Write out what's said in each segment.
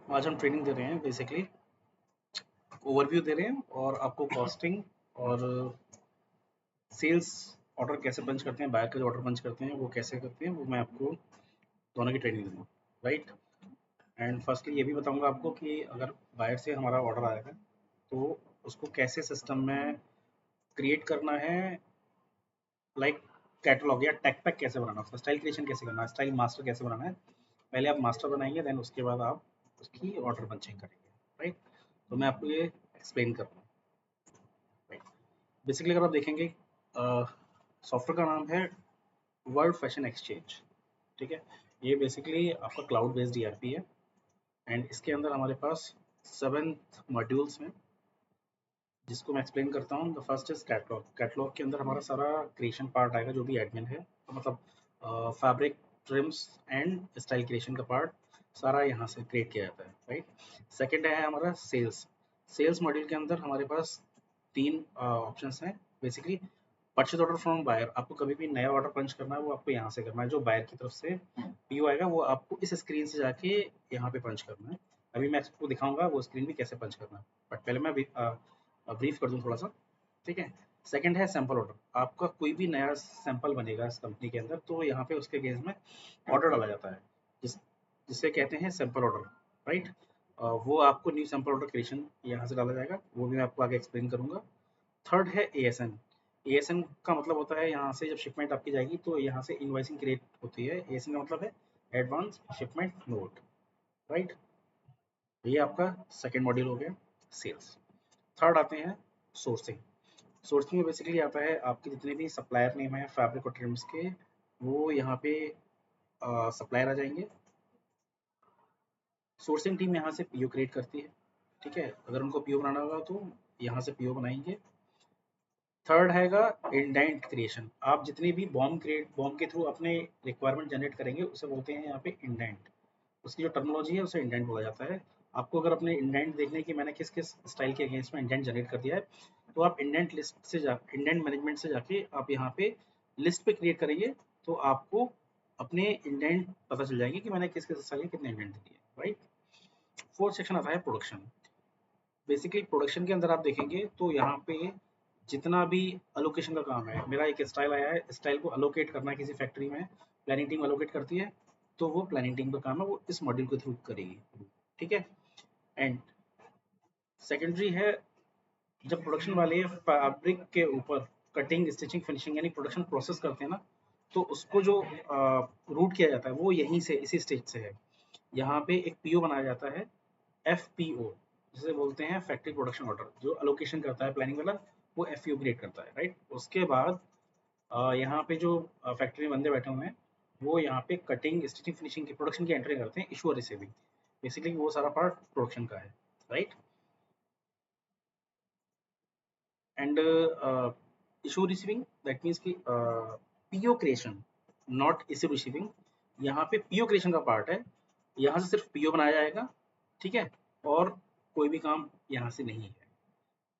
आज हम ट्रेनिंग दे रहे हैं, बेसिकली ओवरव्यू दे रहे हैं और आपको कॉस्टिंग और सेल्स ऑर्डर कैसे पंच करते हैं, बायर का जो ऑर्डर पंच करते हैं वो कैसे करते हैं, वो मैं आपको दोनों की ट्रेनिंग दूंगा, राइट। एंड फर्स्टली ये भी बताऊंगा आपको कि अगर बायर से हमारा ऑर्डर आएगा तो उसको कैसे सिस्टम में क्रिएट करना है, लाइक कैटलॉग या टैग पैक कैसे बनाना है, उसका स्टाइल क्रिएशन कैसे करना है, स्टाइल मास्टर कैसे बनाना है। पहले आप मास्टर बनाएंगे, देन उसके बाद आप उसकी ऑर्डर पंचिंग करेंगे, राइट। तो मैं आपको ये एक्सप्लेन करूँगा, राइट। बेसिकली अगर आप देखेंगे, सॉफ्टवेयर का नाम है वर्ल्ड फैशन एक्सचेंज, ठीक है। ये बेसिकली आपका क्लाउड बेस्ड ईआरपी है एंड इसके अंदर हमारे पास 7 मॉड्यूल्स हैं जिसको मैं एक्सप्लेन करता हूँ। The first is catalogue. Catalogue के अंदर हमारा सारा क्रिएशन पार्ट आएगा, जो भी एडमिन है, तो मतलब fabric TRIMS and style creation का पार्ट सारा यहाँ से क्रिएट किया जाता है, राइट। सेकेंड है हमारा सेल्स। सेल्स मॉड्यूल के अंदर हमारे पास 3 ऑप्शंस हैं basically. Purchase order from buyer, आपको कभी भी नया ऑर्डर पंच करना है वो आपको यहाँ से करना है, जो बायर की तरफ से पीओ आएगा वो आपको इस स्क्रीन से जाके यहाँ पे पंच करना है। अभी मैं आपको दिखाऊंगा वो स्क्रीन भी कैसे पंच करना है, बट पहले मैं ब्रीफ कर दूं थोड़ा सा, ठीक है। सेकंड है सैंपल ऑर्डर। आपका कोई भी नया सैंपल बनेगा इस कंपनी के अंदर तो यहाँ पे उसके केस में ऑर्डर डाला जाता है, जिसे कहते हैं सैंपल ऑर्डर, राइट। वो आपको न्यू सैंपल ऑर्डर क्रिएशन यहाँ से डाला जाएगा, वो भी मैं आपको आगे एक्सप्लेन करूंगा। थर्ड है एएसएन। एएसएन का मतलब होता है यहाँ से जब शिपमेंट आपकी जाएगी तो यहाँ से इनवॉइसिंग क्रिएट होती है। एएसएन का मतलब है एडवांस शिपमेंट नोट, राइट। ये आपका सेकेंड मॉड्यूल हो गया, सेल्स। थर्ड आते हैं सोर्सिंग। सोर्सिंग में बेसिकली आता है आपके जितने भी सप्लायर नेम है फैब्रिक और ट्रिम्स के, वो यहाँ पे सप्लायर आ जाएंगे। सोर्सिंग टीम यहाँ से पीओ क्रिएट करती है, ठीक है। अगर उनको पीओ बनाना होगा तो यहाँ से पीओ बनाएंगे। थर्ड हैगा इंडेंट क्रिएशन। आप जितनी भी बॉम्ब के थ्रू अपने रिक्वायरमेंट जनरेट करेंगे उसे बोलते हैं यहाँ पे इंडेंट। उसकी जो टर्मिनोलॉजी है उसे इंडेंट बोला जाता है। आपको अगर अपने इंडेंट देखने की मैंने किस किस स्टाइल के अगेंस्ट में इंडेंट जनरेट कर दिया है, तो आप इंडेंट मैनेजमेंट से जाके आप यहाँ पे लिस्ट पे क्रिएट करेंगे तो आपको अपने इंडेंट पता चल जाएंगे कि मैंने किस किस स्टाइल के कितने इंडेंट दिए, राइट। फोर्थ सेक्शन आता है प्रोडक्शन। बेसिकली प्रोडक्शन के अंदर आप देखेंगे तो यहाँ पे जितना भी अलोकेशन का काम है, मेरा एक स्टाइल आया है, स्टाइल को अलोकेट करना है किसी फैक्ट्री में, प्लानिंग टीम अलोकेट करती है, तो वो प्लानिंग टीम का काम है, वो इस मॉड्यूल के थ्रू करेगी, ठीक है। एंड सेकेंडरी है, जब प्रोडक्शन वाले फैब्रिक के ऊपर कटिंग स्टिचिंग फिनिशिंग यानी प्रोडक्शन प्रोसेस करते हैं ना, तो उसको जो रूट किया जाता है वो यहीं से इसी स्टेज से है। यहाँ पे एक पीओ बनाया जाता है, एफपीओ, जिसे बोलते हैं फैक्ट्री प्रोडक्शन ऑर्डर। जो अलोकेशन करता है प्लानिंग वाला, वो एफपीओ क्रिएट करता है, राइट। उसके बाद यहाँ पे जो फैक्ट्री में बंदे बैठे हुए हैं वो यहाँ पे कटिंग स्टिचिंग फिनिशिंग की प्रोडक्शन की एंट्री करते हैं, इशू और रिसीविंग। बेसिकली वो सारा पार्ट प्रोडक्शन का है, right. And issue receiving that means कि PO creation, not issue receiving. यहाँ पे पीओ क्रिएशन का पार्ट है, यहाँ से सिर्फ पीओ बनाया जाएगा, ठीक है, और कोई भी काम यहाँ से नहीं है।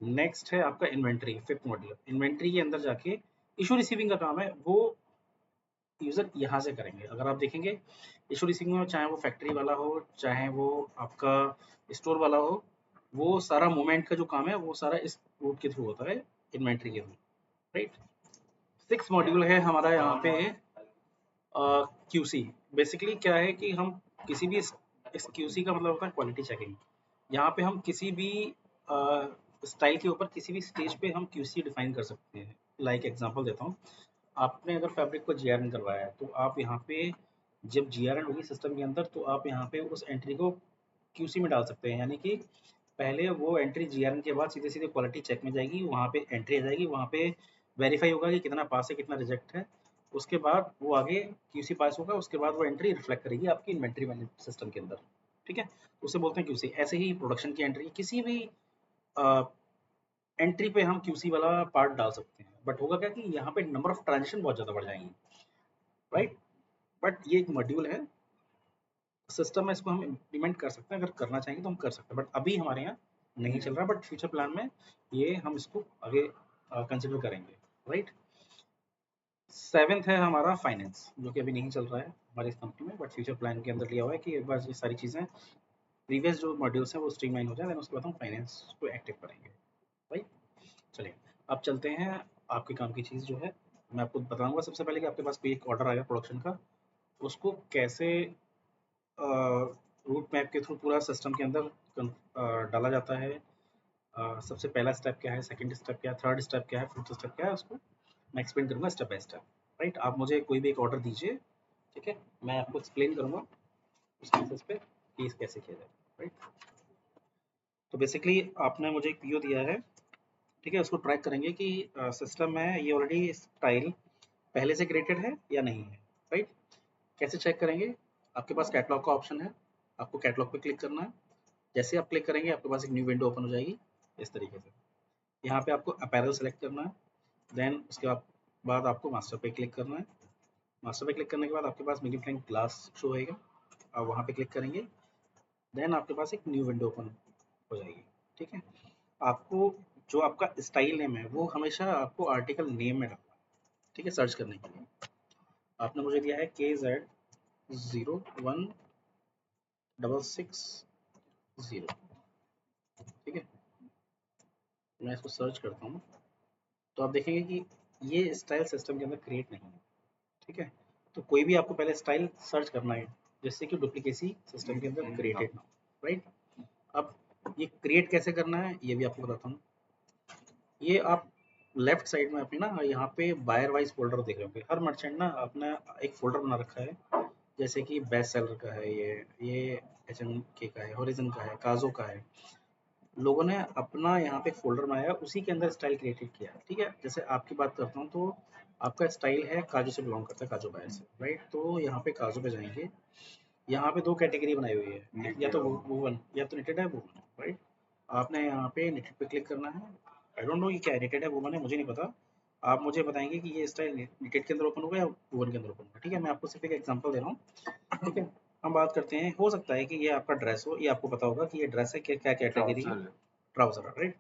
नेक्स्ट है आपका इन्वेंट्री, फिफ्थ मॉड्यूल। इन्वेंट्री के अंदर जाके इशू रिसीविंग का काम है, वो यूजर यहाँ से करेंगे। अगर आप देखेंगे इशू रिसीविंग में, चाहे वो फैक्ट्री वाला हो चाहे वो आपका स्टोर वाला हो, वो सारा मूवमेंट का जो काम है वो सारा इस रूट के थ्रू होता है, इन्वेंट्री के थ्रू, राइट। सिक्स मॉड्यूल है हमारा यहाँ पे क्यूसी। बेसिकली क्या है कि हम किसी भी इस क्यूसी का मतलब होता है क्वालिटी चेकिंग। यहाँ पे हम किसी भी स्टाइल के ऊपर किसी भी स्टेज पे हम क्यूसी डिफाइन कर सकते हैं। लाइक एग्जांपल देता हूँ, आपने अगर फैब्रिक को जीआरएन करवाया है तो आप यहाँ पे जब जीआरएन होगी सिस्टम के अंदर तो आप यहाँ पे उस एंट्री को क्यूसी में डाल सकते हैं, यानी कि पहले वो एंट्री जीआरएन के बाद सीधे सीधे क्वालिटी चेक में जाएगी, वहाँ पे एंट्री आ जाएगी, वहाँ पे वेरीफाई होगा कि कितना पास है कितना रिजेक्ट है। उसके बाद वो आगे क्यूसी पास होगा, उसके बाद वो एंट्री रिफ्लेक्ट करेगी आपकी इन्वेंट्री मैनेजमेंट सिस्टम के अंदर, ठीक है। उसे बोलते हैं क्यूसी। ऐसे ही प्रोडक्शन की एंट्री किसी भी एंट्री पे हम क्यूसी वाला पार्ट डाल सकते हैं, बट होगा क्या कि यहाँ पे नंबर ऑफ ट्रांजेक्शन बहुत ज़्यादा बढ़ जाएंगी, राइट। बट ये एक मॉड्यूल है, सिस्टम में इसको हम इम्प्लीमेंट कर सकते हैं, अगर करना चाहेंगे तो हम कर सकते हैं, बट अभी हमारे यहाँ नहीं चल रहा, बट फ्यूचर प्लान में ये हम इसको आगे कंसिडर करेंगे, राइट। सेवेंथ है हमारा फाइनेंस, जो कि अभी नहीं चल रहा है हमारी इस कंपनी में, बट फ्यूचर प्लान के अंदर लिया हुआ है कि एक बार ये सारी चीज़ें प्रीवियस जो मॉड्यूल्स हैं वो स्ट्रीमलाइन हो जाए, देन उसके बाद हम फाइनेंस को एक्टिव करेंगे। राइट, चलिए अब चलते हैं आपके काम की चीज़ जो है, मैं आपको बताऊंगा सबसे पहले कि आपके पास कोई एक ऑर्डर आएगा प्रोडक्शन का, उसको कैसे रूट मैप के थ्रू पूरा सिस्टम के अंदर डाला जाता है। सबसे पहला स्टेप क्या है, सेकंड स्टेप क्या है, थर्ड स्टेप क्या है, फोर्थ स्टेप क्या है, उसको मैं एक्सप्लेन करूंगा स्टेप बाय स्टेप। राइट, आप मुझे कोई भी एक ऑर्डर दीजिए, ठीक है, मैं आपको एक्सप्लेन करूंगा उस बेसिस पे कि इस कैसे किया जाए। राइट, तो बेसिकली आपने मुझे एक पीओ दिया है, ठीक है, उसको ट्रैक करेंगे कि सिस्टम में ये ऑलरेडी स्टाइल पहले से क्रिएटेड है या नहीं है। राइट, कैसे चेक करेंगे, आपके पास कैटलॉग का ऑप्शन है, आपको कैटलॉग पे क्लिक करना है। जैसे आप क्लिक करेंगे आपके पास एक न्यू विंडो ओपन हो जाएगी इस तरीके से। यहाँ पे आपको अपैरल सेलेक्ट करना है, देन उसके बाद आपको मास्टर पे क्लिक करना है। मास्टर पे क्लिक करने के बाद आपके पास मैग्नीफाइंग ग्लास शो होएगा, आप वहाँ पे क्लिक करेंगे, देन आपके पास एक न्यू विंडो ओपन हो जाएगी। ठीक है, आपको जो आपका स्टाइल नेम है वो हमेशा आपको आर्टिकल नेम में रखना है। ठीक है, सर्च करने के लिए आपने मुझे दिया है KZ01660। ठीक है, मैं इसको सर्च करता हूँ तो आप देखेंगे कि ये स्टाइल सिस्टम के अंदर क्रिएट नहीं है। ठीक है, तो कोई भी आपको पहले स्टाइल सर्च करना है जिससे कि डुप्लीकेसी सिस्टम के अंदर क्रिएटेड ना हो। राइट, अब ये क्रिएट कैसे करना है ये भी आपको बताता हूँ। ये आप लेफ्ट साइड में अपने ना यहाँ पे बायर वाइज फोल्डर देख रहे होंगे, हर मर्चेंट ना अपना एक फोल्डर बना रखा है, जैसे कि बेस्ट सेलर का है, ये HMK का है, होरिजन का है, काजो का है। लोगों ने अपना यहाँ पे एक फोल्डर बनाया, उसी के अंदर स्टाइल क्रिएटेड किया। ठीक है, जैसे आपकी बात करता हूँ तो आपका स्टाइल है काजू से बिलोंग करता है, काजू बायर से। राइट, तो यहाँ पे काजू पे जाएंगे, यहाँ पे दो कैटेगरी बनाई हुई है, या तो वूवन या तो निटेड है वूवन। राइट, आपने यहाँ पे निटेड पे क्लिक करना है। आई डोंट नो ये क्या है, निटेड है वूवन है मुझे नहीं पता, आप मुझे बताएंगे कि ये स्टाइल निटेड के अंदर ओपन होगा या वूवन के अंदर ओपन होगा। ठीक है, मैं आपको सिर्फ एक एग्जांपल दे रहा हूँ। ठीक है, हम बात करते हैं, हो सकता है कि ये आपका ड्रेस हो, ये आपको पता होगा कि ये ड्रेस है, क्या क्या कैटेगरी है, ट्राउजर। राइट,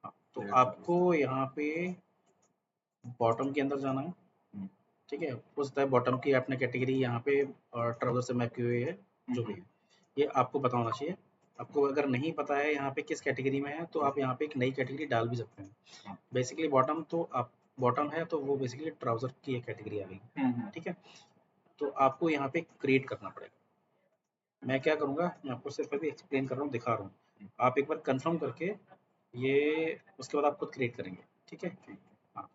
हाँ, तो आपको यहाँ पे बॉटम के अंदर जाना है। ठीक है, हो सकता है बॉटम की आपने कैटेगरी यहाँ पे ट्राउजर से मैप की हुई है, जो भी है ये आपको पता होना चाहिए। आपको अगर नहीं पता है यहाँ पे किस कैटेगरी में है तो आप यहाँ पे एक नई कैटेगरी डाल भी सकते हैं। बेसिकली बॉटम तो आप बॉटम है तो वो बेसिकली ट्राउजर की एक कैटेगरी आ गई। ठीक है, तो आपको यहाँ पे क्रिएट करना पड़ेगा। मैं क्या करूँगा, मैं आपको सिर्फ अभी एक्सप्लेन कर रहा हूँ, दिखा रहा हूँ, आप एक बार कंफर्म करके ये उसके बाद आप खुद क्रिएट करेंगे। ठीक है, हाँ,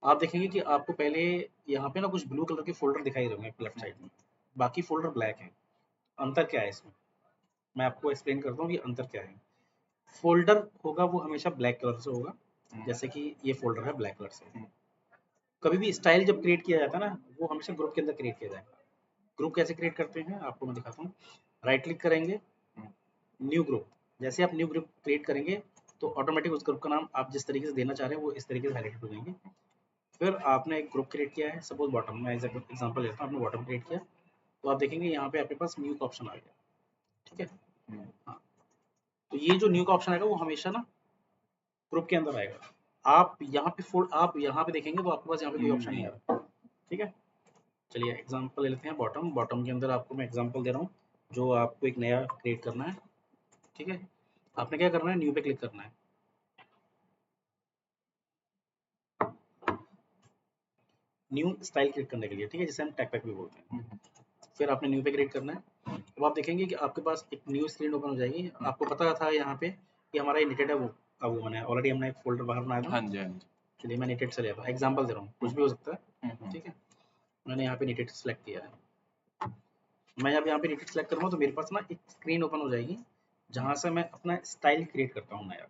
आप देखेंगे कि आपको पहले यहाँ पे ना कुछ ब्लू कलर के फोल्डर दिखाई देंगे लेफ्ट साइड में, बाकी फोल्डर ब्लैक है। अंतर क्या है इसमें, मैं आपको एक्सप्लेन करता हूँ कि अंतर क्या है। फोल्डर होगा वो हमेशा ब्लैक कलर से होगा, जैसे कि ये फोल्डर है ब्लैक कलर से। कभी भी स्टाइल जब क्रिएट किया जाता है ना वो हमेशा ग्रुप के अंदर क्रिएट किया जाएगा। ग्रुप कैसे क्रिएट करते हैं आपको मैं दिखाता हूँ। राइट क्लिक करेंगे, न्यू ग्रुप, जैसे आप न्यू ग्रुप क्रिएट करेंगे तो ऑटोमेटिक उस ग्रुप का नाम आप जिस तरीके से देना चाह रहे हैं वो इस तरीके से हाईलाइट हो जाएंगे। फिर आपने एक ग्रुप क्रिएट किया है, सपोज बॉटम में एग्जांपल लेता हूँ, आपने बॉटम क्रिएट किया तो आप देखेंगे यहाँ पे आपके पास न्यू का ऑप्शन आ गया। ठीक है, हाँ, तो ये जो न्यू का ऑप्शन आएगा वो हमेशा ना ग्रुप के अंदर आएगा। आप यहाँ पे देखेंगे तो आपके पास यहाँ पे कोई ऑप्शन नहीं आ रहा। ठीक है, चलिए एग्जांपल ले लेते हैं, बॉटम बॉटम के अंदर आपको मैं एग्जांपल दे रहा हूँ जो आपको एक नया क्रिएट करना है। ठीक है, आपने क्या करना है, न्यू पे क्लिक करना है। न्यू स्टाइल क्रिएट करने के लिए, ठीक है, जिसे हम टैग पैक भी बोलते हैं। फिर आपने न्यू पे क्रिएट करना है। अब आप देखेंगे कि आपके पास एक न्यू स्क्रीन ओपन हो जाएगी। आपको पता था यहाँ पे कि हमारा ये नेटेड है, वो अब वो मैंने ऑलरेडी हमने एक फोल्डर बाहर बनाया था। हाँ जी, हाँ जी, चलिए मैं नेटेड से ले आता, एग्जांपल दे रहा हूँ, कुछ भी हो सकता है। ठीक है, मैंने यहाँ पे नेटेड सेलेक्ट किया है। मैं जब यहाँ पे नेटेड सेलेक्ट करूँगा तो मेरे पास ना एक स्क्रीन ओपन हो जाएगी जहाँ से मैं अपना स्टाइल क्रिएट करता हूँ नया।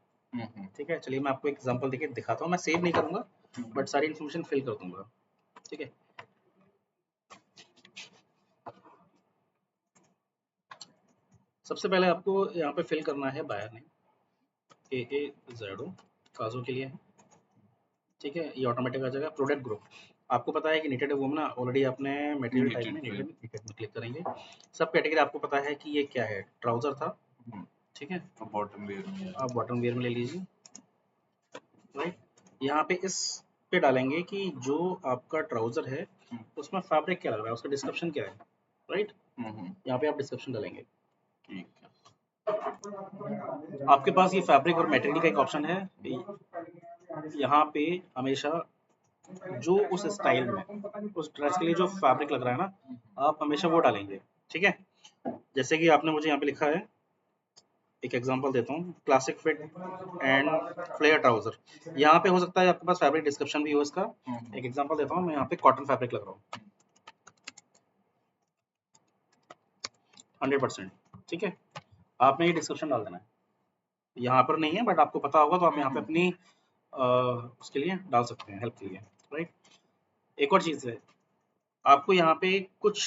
ठीक है, चलिए मैं आपको एग्जांपल देके दिखाता हूँ, मैं सेव नहीं करूँगा बट सारी इन्फॉर्मेशन फिल कर दूंगा। ठीक है, सबसे पहले आपको यहाँ पे फिल करना है बायर नेम, AAZO काजू के लिए है। ठीक है, ये ऑटोमेटिक आ जाएगा। प्रोडक्ट ग्रुप, आपको पता है कि निटेड है वो ना, ऑलरेडी आपने मटेरियल टाइप में निटेड में क्लिक करेंगे। सब कैटेगरी आपको पता है कि ये क्या है, ट्राउजर था। ठीक है, तो बॉटम वेयर में आप बॉटम वेयर में ले लीजिए। राइट, यहाँ पे इस पे डालेंगे कि जो आपका ट्राउजर है उसमें फैब्रिक क्या लग रहा है, उसका डिस्क्रिप्शन क्या है। राइट, यहाँ पे आप डिस्क्रिप्शन डालेंगे। ठीक है, आपके पास ये फैब्रिक और मटेरियल का एक ऑप्शन है, यहाँ पे हमेशा जो उस स्टाइल में उस ड्रेस के लिए जो फैब्रिक लग रहा है ना, आप हमेशा वो डालेंगे। ठीक है, जैसे कि आपने मुझे यहाँ पे लिखा है, एक एग्जांपल देता हूँ, classic fit and flare trouser. यहाँ पे हो सकता है आपके पास फैब्रिक डिस्क्रिप्शन भी हो इसका। एक एग्जांपल देता हूँ, मैं यहाँ पे कॉटन फैब्रिक लग रहा हूँ 100%। ठीक है, आपने ये डिस्क्रिप्शन डाल देना है, यहाँ पर नहीं है बट आपको पता होगा तो आप यहाँ पे अपनी उसके लिए डाल सकते हैं, हेल्प के लिए। राइट, एक और चीज़ है, आपको यहाँ पे कुछ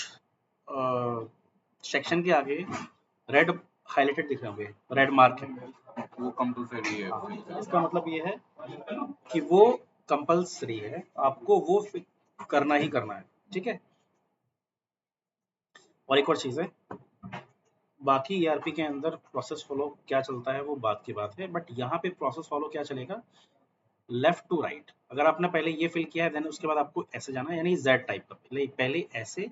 सेक्शन के आगे रेड हाईलाइटेड दिख रहे होंगे, रेड मार्क है, वो कंपलसरी है। इसका मतलब ये है कि वो कंपल्सरी है, आपको वो करना ही करना है। ठीक है, और एक और चीज़ है, बाकी ईआरपी के अंदर प्रोसेस फॉलो क्या चलता है वो बात की बात है, बट यहाँ पे प्रोसेस फॉलो क्या चलेगा, लेफ्ट टू राइट। अगर आपने पहले ये फिल किया है देन उसके बाद आपको ऐसे जाना है, यानी जेड टाइप का, पहले ऐसे,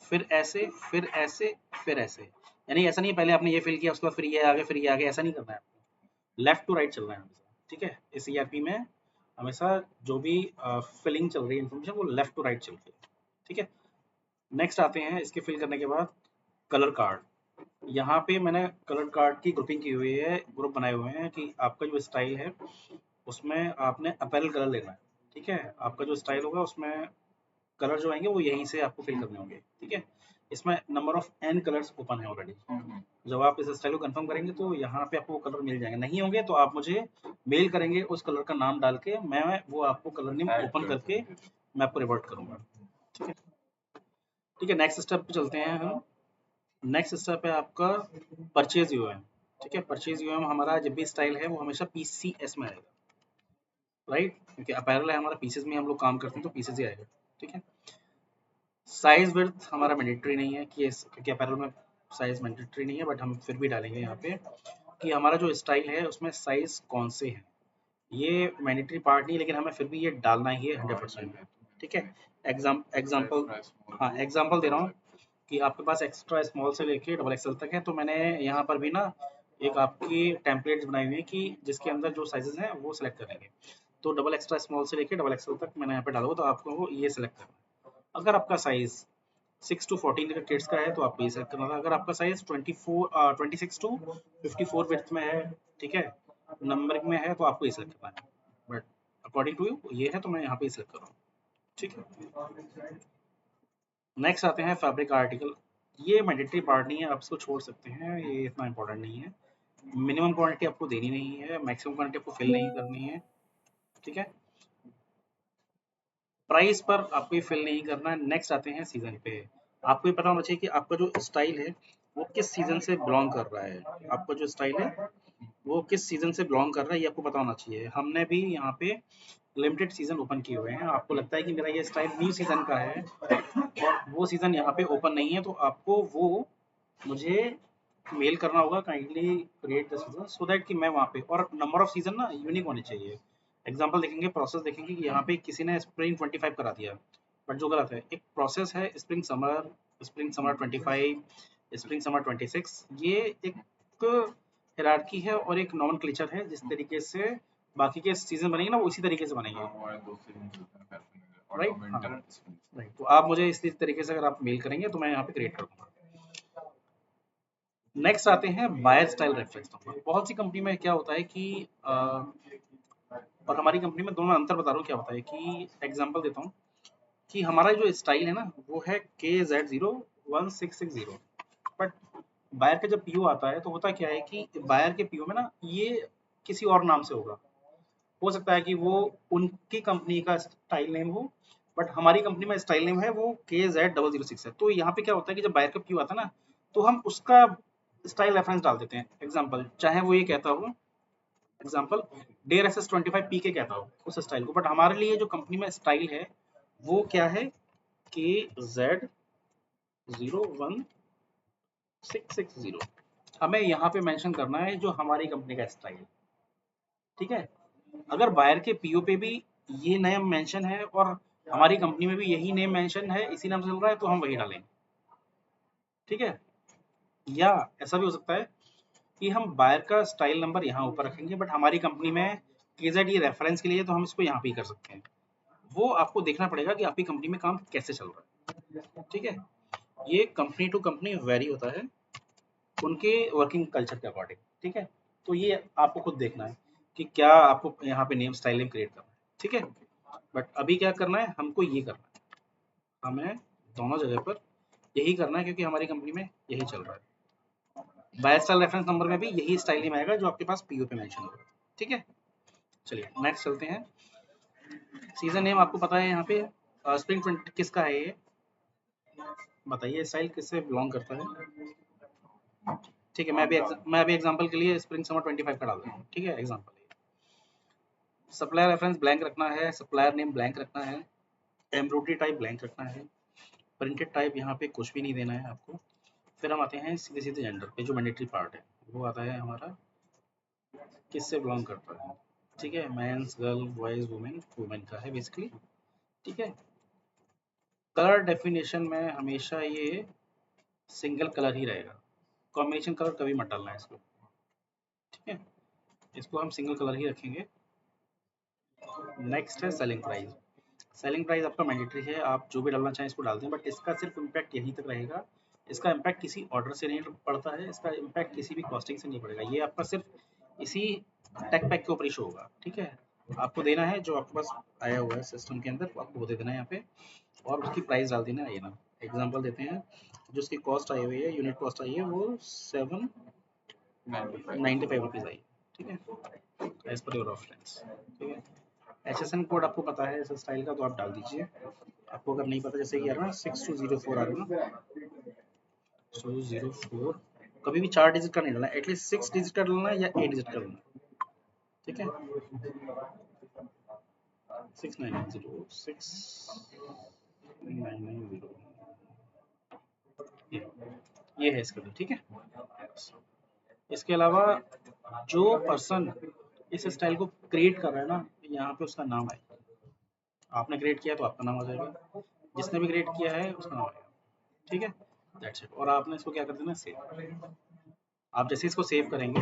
फिर ऐसे, फिर ऐसे, फिर ऐसे। यानी ऐसा नहीं पहले आपने ये फिल किया उसके बाद फिर ये आगे, फिर ये आगे, ऐसा नहीं करना है आपको, लेफ्ट टू राइट चलना है हमेशा। ठीक है, इस ईआरपी में हमेशा जो भी फिलिंग चल रही है इन्फॉर्मेशन, वो लेफ्ट टू राइट चल रही है। ठीक है, नेक्स्ट आते हैं इसके फिल करने के बाद कलर कार्ड। यहाँ पे मैंने कलर कार्ड की ग्रुपिंग की हुई है, ग्रुप बनाए हुए हैं कि आपका जो स्टाइल है उसमें आपने अपैरल कलर लेना है। ठीक है, आपका जो स्टाइल होगा उसमें कलर जो आएंगे वो यहीं से आपको फिल करने होंगे। ठीक है, इसमें number of n colours open है ऑलरेडी। जब आप इस स्टाइल को कंफर्म करेंगे तो यहाँ पे आपको वो कलर मिल जाएंगे, नहीं होंगे तो आप मुझे मेल करेंगे उस कलर का नाम डाल के, मैं वो आपको कलर नेम ओपन करके मैं आपको रिवर्ट करूंगा। ठीक है, ठीक है, नेक्स्ट स्टेप पे चलते हैं हम। नेक्स्ट स्टेप है आपका परचेज यूएम। ठीक है, परचेज यूएम हमारा जब भी स्टाइल है वो हमेशा पीसीएस में आएगा। राइट, क्योंकि अपैरल है हमारा, पीसेस में हम लोग काम करते हैं तो पीसेस ही आएगा। ठीक है, साइज विड्थ हमारा मैंडेटरी नहीं है कि क्योंकि अपैरल में साइज मैंडेटरी नहीं है, बट हम फिर भी डालेंगे यहाँ पे कि हमारा जो स्टाइल है उसमें साइज कौन से हैं। ये मैंडेटरी पार्ट नहीं, लेकिन हमें फिर भी ये डालना ही है 100%। ठीक है, एग्जाम्पल, हाँ एग्जाम्पल दे रहा हूँ कि आपके पास एक्स्ट्रा स्मॉल से लेके डबल एक्सएल तक है, तो मैंने यहाँ पर भी ना एक आपकी टेम्पलेट्स बनाई हुई है कि जिसके अंदर जो साइजेस हैं वो सिलेक्ट करेंगे। तो डबल एक्स्ट्रा स्मॉल से लेके डबल एक्सएल तक मैंने यहाँ पे डाला, तो आपको वो ये सिलेक्ट करना है। अगर आपका साइज 6 to 14 का किड्स का है तो आपको ये सेलेक्ट करना था। अगर आपका साइज 26 to 54 विड्थ में है, ठीक है, नंबरिंग में है, तो आपको ये सेलेक्ट करना है। बट अकॉर्डिंग टू यू ये है तो मैं यहाँ पे सेलेक्ट कर रहा हूँ। ठीक है, नेक्स्ट आते हैं फैब्रिक आर्टिकल। ये मैंडेटरी पार्ट नहीं है, आप इसको छोड़ सकते हैं, ये इतना इंपॉर्टेंट नहीं है। मिनिमम क्वांटिटी आपको देनी नहीं है, मैक्सिमम क्वांटिटी आपको फिल नहीं करनी है। ठीक है, प्राइस पर आपको ये फिल नहीं करना है। नेक्स्ट आते हैं सीजन पे। आपको ये पता होना चाहिए कि आपका जो स्टाइल है वो किस सीजन से बिलोंग कर रहा है। आपका जो स्टाइल है वो किस सीजन से बिलोंग कर रहा है ये आपको पता होना चाहिए। हमने भी यहाँ पे लिमिटेड सीजन ओपन किए हुए हैं। आपको लगता है कि मेरा ये स्टाइल न्यू सीजन का है और वो सीजन यहाँ पे ओपन नहीं है, तो आपको वो मुझे मेल करना होगा, kindly create the season, so that कि मैं वहाँ पे, और नंबर ऑफ सीजन ना यूनिक होने चाहिए। एग्जांपल देखेंगे, प्रोसेस देखेंगे कि यहाँ पे किसी ने स्प्रिंग 25 करा दिया, बट जो गलत है। एक प्रोसेस है spring summer, spring summer 25, spring summer 26, ये एक हायरार्की है और एक नॉमेनक्लेचर है। जिस तरीके से बाकी के सीजन बनेंगे ना वो इसी तरीके से बनेंगे। राइट, हाँ राइट, तो आप मुझे इस तरीके से अगर आप मेल करेंगे तो मैं यहाँ पे क्रिएट कर दूंगा। नेक्स्ट आते हैं बायर स्टाइल रेफरेंस नंबर। बहुत सी कंपनी में क्या होता है कि और हमारी कंपनी में दोनों में अंतर बता रहा हूँ क्या होता है कि एग्जांपल देता हूँ कि हमारा जो स्टाइल है ना वो है KZ01660, बट बायर का जब पीओ आता है तो होता क्या है कि बायर के पीओ में ना ये किसी और नाम से होगा। हो सकता है कि वो उनकी कंपनी का स्टाइल नेम हो, बट हमारी कंपनी में स्टाइल नेम है वो KZ006 है। तो यहाँ पे क्या होता है कि जब बायर का पीओ आता है ना तो हम उसका स्टाइल रेफरेंस डाल देते हैं। एग्जाम्पल चाहे वो ये कहता हो, एग्जाम्पल डेयर एस एस 25 PK कहता हो उस स्टाइल को, बट हमारे लिए जो कंपनी में स्टाइल है वो क्या है, KZ01660। हमें यहाँ पे मेंशन करना है जो हमारी कंपनी का स्टाइल। ठीक है, अगर बायर के पीओ पे भी ये नेम मेंशन है और हमारी कंपनी में भी यही नेम मेंशन है, इसी नाम से चल रहा है, तो हम वही डालेंगे। ठीक है, या ऐसा भी हो सकता है कि हम बायर का स्टाइल नंबर यहाँ ऊपर रखेंगे, बट हमारी कंपनी में केजेड ये रेफरेंस के लिए, तो हम इसको यहाँ पे ही कर सकते हैं। वो आपको देखना पड़ेगा कि आपकी कंपनी में काम कैसे चल रहा है, ठीक है। ये कंपनी टू कंपनी वेरी होता है उनके वर्किंग कल्चर के अकॉर्डिंग, ठीक है। तो ये आपको खुद देखना है कि क्या आपको यहाँ पे नेम स्टाइल क्रिएट करना है, ठीक है। बट अभी क्या करना है, हमको ये करना है, हमें दोनों जगह पर यही करना है, क्योंकि हमारी कंपनी में यही चल रहा है। बायर स्टाइल रेफरेंस नंबर में भी यही स्टाइल नेम आएगा जो आपके पास पीओ पे मेंशन होगा, ठीक है। चलिए नेक्स्ट चलते हैं। सीजन नेम आपको पता है यहाँ पे स्प्रिंग 20 किसका है, ये बताइए, स्टाइल किससे बिलोंग करता है, ठीक है। मैं अभी एग्जांपल के लिए स्प्रिंग समर 25 का डाल रहा हूँ, ठीक है, एग्जांपल। सप्लायर रेफरेंस ब्लैंक रखना है, सप्लायर नेम ब्लैंक रखना है, एम्ब्रॉयडरी टाइप ब्लैंक रखना है, प्रिंटेड टाइप यहाँ पे कुछ भी नहीं देना है आपको। फिर हम आते हैं सीधे सीधे जेंडर पे, जो मैंडेटरी पार्ट है वो आता है हमारा किससे बिलोंग करता है, ठीक है। Men's, girl, boys, women, women का है बेसिकली, ठीक है। कलर डेफिनेशन में हमेशा ये सिंगल कलर ही रहेगा, कॉम्बिनेशन कलर कभी मत डालना है इसको, ठीक है। इसको हम सिंगल कलर ही रखेंगे। नेक्स्ट है सेलिंग प्राइस। सेलिंग प्राइस आपका मैंडेटरी है, आप जो भी डालना चाहें इसको डाल दें, बट इसका सिर्फ इम्पैक्ट यहीं तक रहेगा। इसका इम्पैक्ट किसी ऑर्डर से नहीं पड़ता है, इसका इम्पैक्ट किसी भी कॉस्टिंग से नहीं पड़ेगा, ये आपका सिर्फ इसी टेक पैक के ऊपर ही शो होगा, ठीक है। आपको देना है जो आपके पास आया हुआ है सिस्टम के अंदर, आपको वो दे देना है यहाँ पे, और उसकी प्राइस डाल देना है ना। एग्जाम्पल देते हैं, जो उसकी कॉस्ट आई हुई है, यूनिट कॉस्ट आई है, वो 795 रुपीज़ आई, ठीक है, एज पर योर रेफरेंस, ठीक है। HSN कोड आपको पता है इस स्टाइल का, तो आप डाल दीजिए। आपको अगर नहीं पता, जैसे कि आ रहा है ना 6204 आ रहा है ना, 204, कभी भी 4 डिजिट का नहीं डालना, एटलीस्ट 6 डिजिट का डालना है या 8 डिजिट का डालना है, ठीक है। 6990 6990 ये है इसका, ठीक है। इसके अलावा जो पर्सन इस स्टाइल को क्रिएट कर रहा है ना, यहाँ पे उसका नाम है, आपने क्रिएट किया तो आपका नाम आ जाएगा, जिसने भी क्रिएट किया है उसका नाम आएगा, ठीक है। That's it. और आपने इसको क्या कर देना, सेव। आप जैसे इसको सेव करेंगे,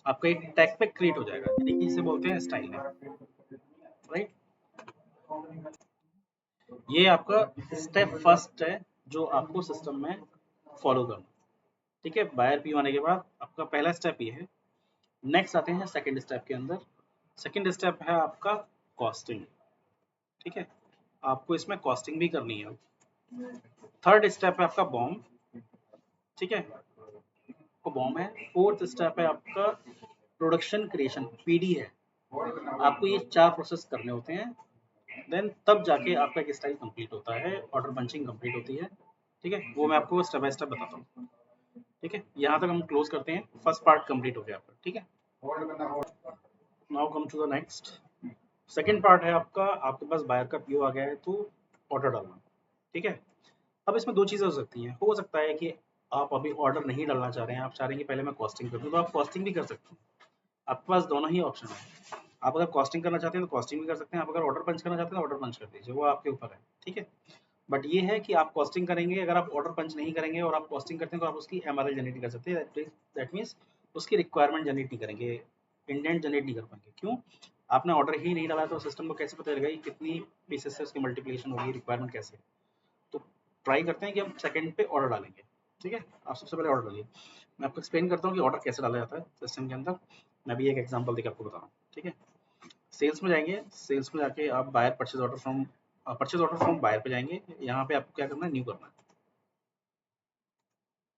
आपका एक टैग पैक क्रिएट हो जाएगा, यानी कि इसे बोलते हैं स्टाइल नेम, राइट। ये आपका स्टेप फर्स्ट है जो आपको सिस्टम में फॉलो करना, ठीक है। बायर पी आने के बाद आपका पहला स्टेप ये है। नेक्स्ट आते हैं सेकंड स्टेप के अंदर। सेकंड स्टेप है आपका कॉस्टिंग, ठीक है। आपको इसमें कॉस्टिंग भी करनी है। थर्ड स्टेप है आपका बॉम, ठीक है, वो बॉम है। फोर्थ स्टेप है आपका प्रोडक्शन क्रिएशन, पीडी है। आपको ये 4 प्रोसेस करने होते हैं, देन तब जाके आपका एक स्टाइल कंप्लीट होता है, ऑर्डर पंचिंग कंप्लीट होती है, ठीक है। वो मैं आपको स्टेप बाय स्टेप बताता हूँ, ठीक है। यहाँ तक हम क्लोज करते हैं, फर्स्ट पार्ट कंप्लीट हो गया आपका, ठीक है। Now come to the next. Second part है आपका, आपके पास बायर का पीओ आ गया है तो ऑर्डर डालना, ठीक है। अब इसमें 2 चीज़ें हो सकती हैं, हो सकता है कि आप अभी ऑर्डर नहीं डालना चाह रहे हैं, आप चाह रहे हैं कि पहले मैं कॉस्टिंग कर दूँ, तो आप कॉस्टिंग भी कर सकते हैं। आपके पास दोनों ही ऑप्शन है। आप अगर कॉस्टिंग करना चाहते हैं तो कॉस्टिंग भी कर सकते हैं, आप अगर ऑर्डर पंच करना चाहते हैं तो ऑर्डर पंच कर दीजिए, वो आपके ऊपर है, ठीक है। बट ये है कि आप कॉस्टिंग करेंगे, अगर आप ऑर्डर पंच नहीं करेंगे और आप कॉस्टिंग करते हैं, तो आप उसकी एमआरएल जनरेट नहीं कर सकते, दैट मीन्स उसकी रिक्वायरमेंट जनरेट नहीं करेंगे, इंडेंट जनरेट नहीं कर पाएंगे। क्यों? आपने ऑर्डर ही नहीं डाला, तो सिस्टम को कैसे पता चलेगा कि कितनी पीसेस से उसकी मल्टीप्लिकेशन होगी, रिक्वायरमेंट कैसे है। तो ट्राई करते हैं कि हम सेकंड पे ऑर्डर डालेंगे, ठीक है। आप सबसे पहले ऑर्डर डालिए, मैं आपको एक्सप्लेन करता हूँ कि ऑर्डर कैसे डाला जाता है सिस्टम के अंदर। मैं भी एक एग्जांपल देकर आपको बता रहा हूँ, ठीक है। सेल्स में जाएंगे, सेल्स में जाके आप buyer purchase order from buyer पे जाएंगे। यहाँ पे आपको क्या करना है, न्यू करना है,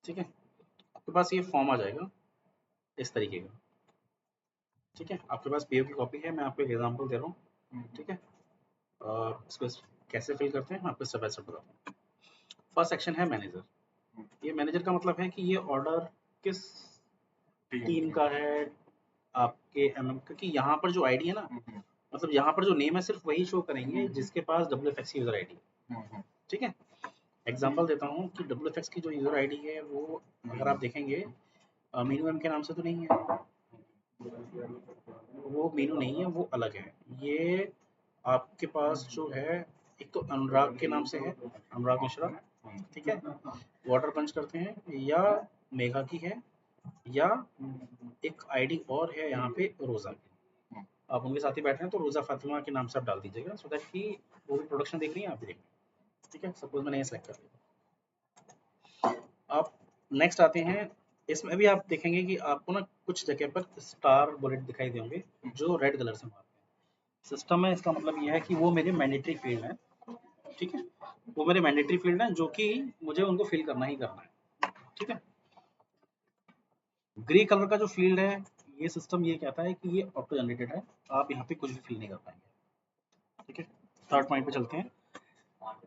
ठीक है। आपके पास ये फॉर्म आ जाएगा इस तरीके का, ठीक है। आपके पास पीओ की कॉपी है, मैं आपको एक एग्जांपल दे रहा हूँ, ठीक है। इसको कैसे फिल करते हैं मैं आपको स्टेप बाय स्टेप बताता हूँ। फर्स्ट सेक्शन है मैनेजर। ये मैनेजर का मतलब है कि ये ऑर्डर किस टीम का है, आपके एमएम, क्योंकि यहाँ पर जो आईडी है ना, मतलब यहाँ पर जो नेम है सिर्फ वही शो करेंगे जिसके पास WFX की यूजर आईडी है, ठीक है। एग्जांपल देता हूँ कि WFX की जो यूजर आईडी है वो अगर आप देखेंगे मीनू एम के नाम से तो नहीं है, वो मीनू नहीं है, वो अलग है। ये आपके पास जो है, एक तो अनुराग के नाम से है, अनुराग मिश्रा, ठीक है, वाटर पंच करते हैं, या मेघा की है, या एक आईडी और है यहाँ पे रोज़ा की, आप उनके साथ ही बैठ रहे हैं तो रोज़ा फातिमा के नाम से आप डाल दीजिएगा, सो दैट कि वो भी प्रोडक्शन देख रही है, आप भी देख रहे हैं। ठीक है, सपोज मैंने ये सेलेक्ट कर लिया। आप नेक्स्ट आते हैं, इसमें भी आप देखेंगे कि आपको ना कुछ जगह पर स्टार बुलेट दिखाई देंगे जो रेड कलर से मार्क है। सिस्टम में इसका मतलब ये है कि वो मेरे मैंडेटरी फील्ड है। ठीक है, वो मेरे मैंडेटरी फील्ड है जो कि मुझे उनको फिल करना ही करना है। ठीक है, ग्रे कलर का जो फील्ड है, ये सिस्टम ये कहता है कि ये ऑटो जनरेटेड है, आप यहाँ पे कुछ भी फिल नहीं कर पाएंगे। ठीक है, थर्ड पॉइंट पे चलते हैं,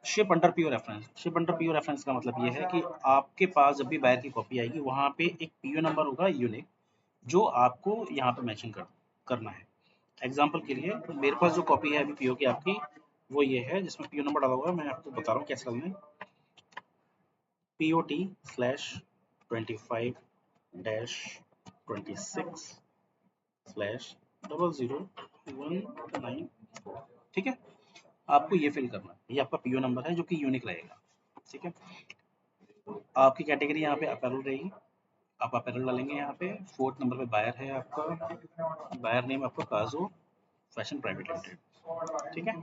ship under PO reference. Ship under PO reference का मतलब ये है कि आपके पास जब भी बायर की कॉपी आएगी वहाँ पे एक पीओ नंबर होगा यूनिक, जो आपको यहाँ पे मेंशन करना है। एग्जांपल के लिए मेरे पास जो कॉपी है अभी पीओ की आपकी, वो ये है जिसमें पीओ नंबर डाला हुआ है। मैं आपको बता रहा हूँ कैसे डालना है, POT/25-26/0019। ठीक है, आपको ये फिल करना है, ये आपका पीओ नंबर है जो कि यूनिक रहेगा। ठीक है, आपकी कैटेगरी यहाँ पे अपैरल रहेगी, आप अपैरल डालेंगे यहाँ पे। फोर्थ नंबर पे बायर है आपका, बायर नेम आपका काजो फैशन प्राइवेट लिमिटेड। ठीक है,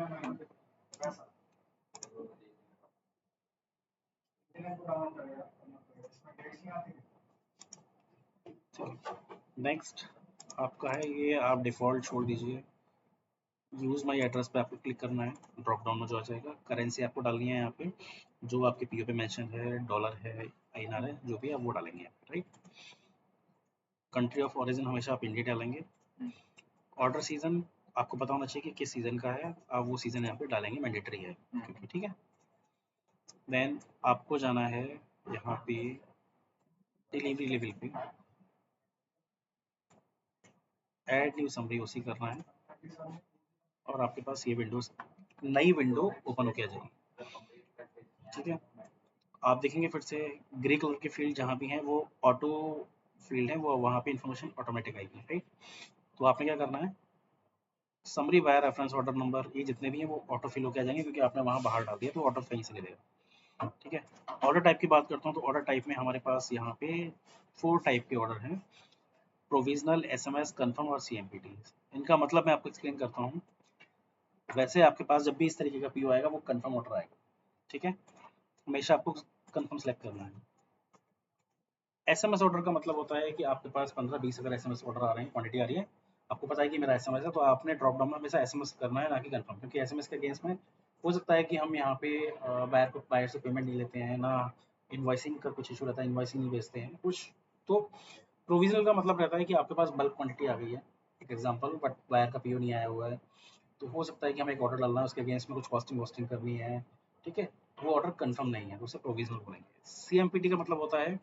नेक्स्ट आपका है ये, आप डिफ़ॉल्ट छोड़ दीजिए। यूज़ माई एड्रेस पे आपको क्लिक करना है, ड्रॉप डाउन में जो आ जाएगा। करेंसी आपको डालनी है यहाँ पे, जो आपके पीओ पे मेंशन है, डॉलर है, आईएनआर है, जो भी आप वो डालेंगे यहाँ पे, राइट। कंट्री ऑफ ओरिजिन हमेशा आप इंडिया डालेंगे। ऑर्डर सीजन आपको पता होना चाहिए कि किस सीजन का है, आप वो सीजन यहाँ पे डालेंगे, मैंडेटरी है क्योंकि। ठीक है, देन आपको जाना है यहाँ पे डिलीवरी लेवल पे, ऐड न्यू समरी उसी करना है, और आपके पास ये विंडोज, नई विंडो ओपन होकर आ जाएगी। ठीक है, आप देखेंगे फिर से ग्रे कलर के फील्ड जहाँ भी हैं वो ऑटो फील्ड है, वो वहाँ पे इन्फॉर्मेशन ऑटोमेटिक आएगी, राइट। तो आपने क्या करना है, summary buyer reference order number, ये जितने भी हैं वो ऑटो फिल होकर आ जाएंगे क्योंकि आपने वहाँ बाहर डाल दिया तो ऑटो कहीं से ले लेगा। ठीक है, ऑर्डर टाइप की बात करता हूँ तो ऑर्डर टाइप में हमारे पास यहाँ पे 4 टाइप के ऑर्डर हैं, प्रोविजनल, एसएमएस, कंफर्म और सीएमपीटी। इनका मतलब मैं आपको एक्सप्लेन करता हूँ। वैसे आपके पास जब भी इस तरीके का पीओ आएगा वो कंफर्म ऑर्डर आएगा। ठीक है, हमेशा आपको कंफर्म सेलेक्ट करना है। एसएमएस ऑर्डर का मतलब होता है कि आपके पास 15-20 अगर एसएमएस ऑर्डर आ रहे हैं, क्वांटिटी आ रही है, आपको पता है कि मेरा एसएमएस है, तो आपने ड्रॉप डाउन में हमेशा एसएमएस करना है, ना कि कंफर्म। क्योंकि एसएमएस के अगेंस्ट में हो सकता है कि हम यहाँ पे बायर से पेमेंट नहीं लेते हैं ना, इन्वॉइसिंग का कुछ इशू रहता है, इन्वॉइसिंग नहीं भेजते हैं कुछ। तो प्रोविजनल का मतलब रहता है कि आपके पास बल्क क्वांटिटी आ गई है, एक एग्जांपल, बट बायर का पीओ नहीं आया हुआ है, तो हो सकता है कि हमें एक ऑर्डर डालना है, उसके अगेंस्ट में कुछ कॉस्टिंग वॉस्टिंग करनी है। ठीक है, वो ऑर्डर कंफर्म नहीं है तो उसे प्रोविजनल बोलेंगे। सीएमपीटी का मतलब होता है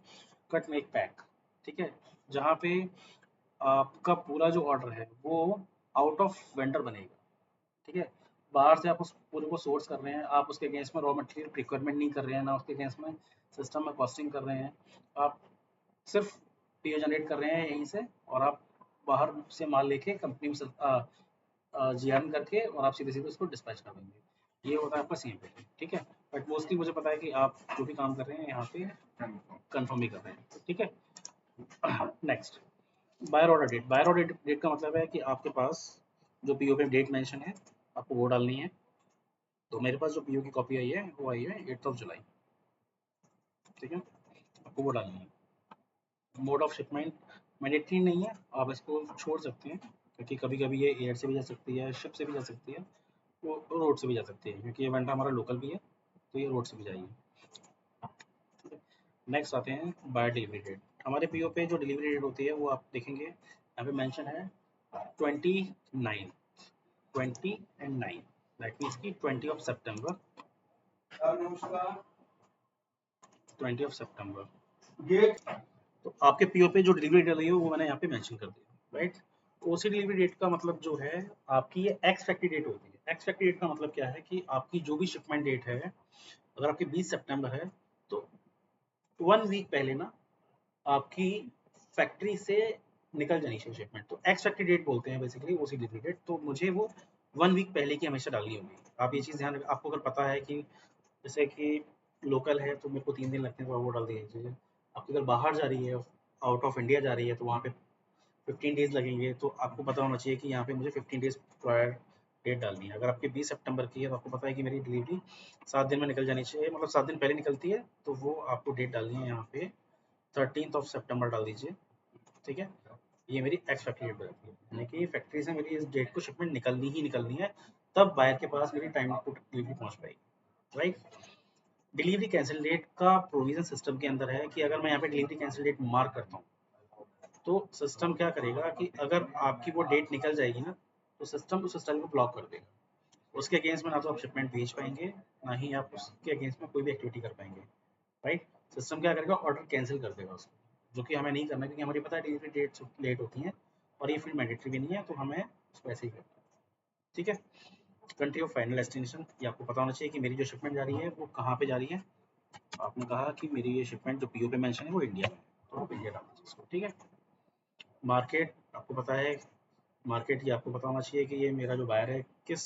कट मेक पैक। ठीक है, जहाँ पे आपका पूरा जो ऑर्डर है वो आउट ऑफ वेंडर बनेगा। ठीक है, बाहर से आप उस पूरे को सोर्स कर रहे हैं, आप उसके अगेंस्ट में रॉ मटेरियल रिक्वायरमेंट नहीं कर रहे हैं, ना उसके अगेंस्ट में सिस्टम में कॉस्टिंग कर रहे हैं, आप सिर्फ पीओ जनरेट कर रहे हैं यहीं से, और आप बाहर से माल लेके कंपनी में जीआरएन करके और आप सीधे सीधे उसको डिस्पैच कर देंगे। ये होता है आपका सीएमपी। ठीक है, बट मोस्टली मुझे पता है कि आप जो भी काम कर रहे हैं यहाँ पे कंफर्म ही कर रहे हैं। ठीक है, next, buyer order date. Buyer order date का मतलब है कि आपके पास जो पीओ पे डेट मेंशन है आपको वो डालनी है। तो मेरे पास जो पीओ की कॉपी आई है वो आई है 8 जुलाई। ठीक है, आपको वो डालनी है। मोड ऑफ शिपमेंट मैंडेटरी नहीं है, आप इसको छोड़ सकते हैं क्योंकि कभी कभी ये एयर से भी जा सकती है, शिप से भी जा सकती है, वो रोड से भी जा सकती है, क्योंकि ये इवेंट हमारा लोकल भी है तो ये रोड से भी जाएगी। नेक्स्ट आते हैं बाय डिलीवरी डेट। हमारे पीओ पे जो डिलीवरी डेट होती है वो आप देखेंगे यहाँ पे मेंशन है 29, 20 and 9, दैट मीन्स की 20 सितंबर। तो आपके पीओ पे जो डिलीवरी डेट है वो मैंने यहाँ पे मेंशन कर दिया, राइट। ओसी डिलीवरी डेट का मतलब जो है आपकी ये एक्स फैक्ट्री डेट होती है। एक्स फैक्ट्री डेट का मतलब क्या है कि आपकी जो भी शिपमेंट डेट है, अगर आपकी 20 सितंबर है तो 1 वीक पहले ना आपकी फैक्ट्री से निकल जानी चाहिए शिपमेंट, तो एक्स फैक्ट्री डेट बोलते हैं बेसिकली ओसी डिलीवरी डेट। तो मुझे वो 1 वीक पहले की हमेशा डालनी होगी। आप ये चीज़ ध्यान रखें, आपको अगर पता है कि जैसे कि लोकल है तो मेरे को 3 दिन लगते हैं तो आप वो डाल दीजिए। आपकी अगर बाहर जा रही है आउट ऑफ इंडिया जा रही है तो वहाँ पे 15 डेज़ लगेंगे, तो आपको पता होना चाहिए कि यहाँ पे मुझे 15 डेज़ प्रायर डेट डालनी है। अगर आपकी 20 सितंबर की है तो आपको पता है कि मेरी डिलीवरी 7 दिन में निकल जानी चाहिए, मतलब 7 दिन पहले निकलती है, तो वो आपको डेट डालनी है यहाँ पे 13th सितंबर डाल दीजिए, ठीक है। ये मेरी एक्स फैक्ट्री डेट रहती है, यानी कि फैक्ट्री से मेरी इस डेट को शिपमेंट निकलनी ही निकलनी है, तब बायर के पास मेरी टाइम टू डिलीवरी पहुँच पाएगी, राइट। डिलीवरी कैंसिल डेट का प्रोविज़न सिस्टम के अंदर है कि अगर मैं यहाँ पे डिलीवरी कैंसिल डेट मार्क करता हूँ, तो सिस्टम क्या करेगा कि अगर आपकी वो डेट निकल जाएगी ना, तो सिस्टम उस स्टाइल को ब्लॉक कर देगा। उसके अगेंस्ट में ना तो आप शिपमेंट भेज पाएंगे, ना ही आप उसके अगेंस्ट में कोई भी एक्टिविटी कर पाएंगे, राइट। सिस्टम क्या करेगा, ऑर्डर कैंसिल कर देगा उसको, जो कि हमें नहीं करना, क्योंकि हमें पता है डिलीवरी डेट्स लेट होती हैं और ये फील्ड मैंडेटरी भी नहीं है, तो हमें उसको ऐसे ही करना है, ठीक है। कंट्री ऑफ फाइनल डेस्टिनेशन, ये आपको पता होना चाहिए कि मेरी जो शिपमेंट जा रही है वो कहाँ पे जा रही है। आपने कहा कि मेरी ये शिपमेंट जो पीओ पे मेंशन है वो इंडिया में, तो आप इंडिया डाल दीजिए इसको, ठीक है। मार्केट आपको पता है, मार्केट ये आपको पता होना चाहिए कि ये मेरा जो बायर है किस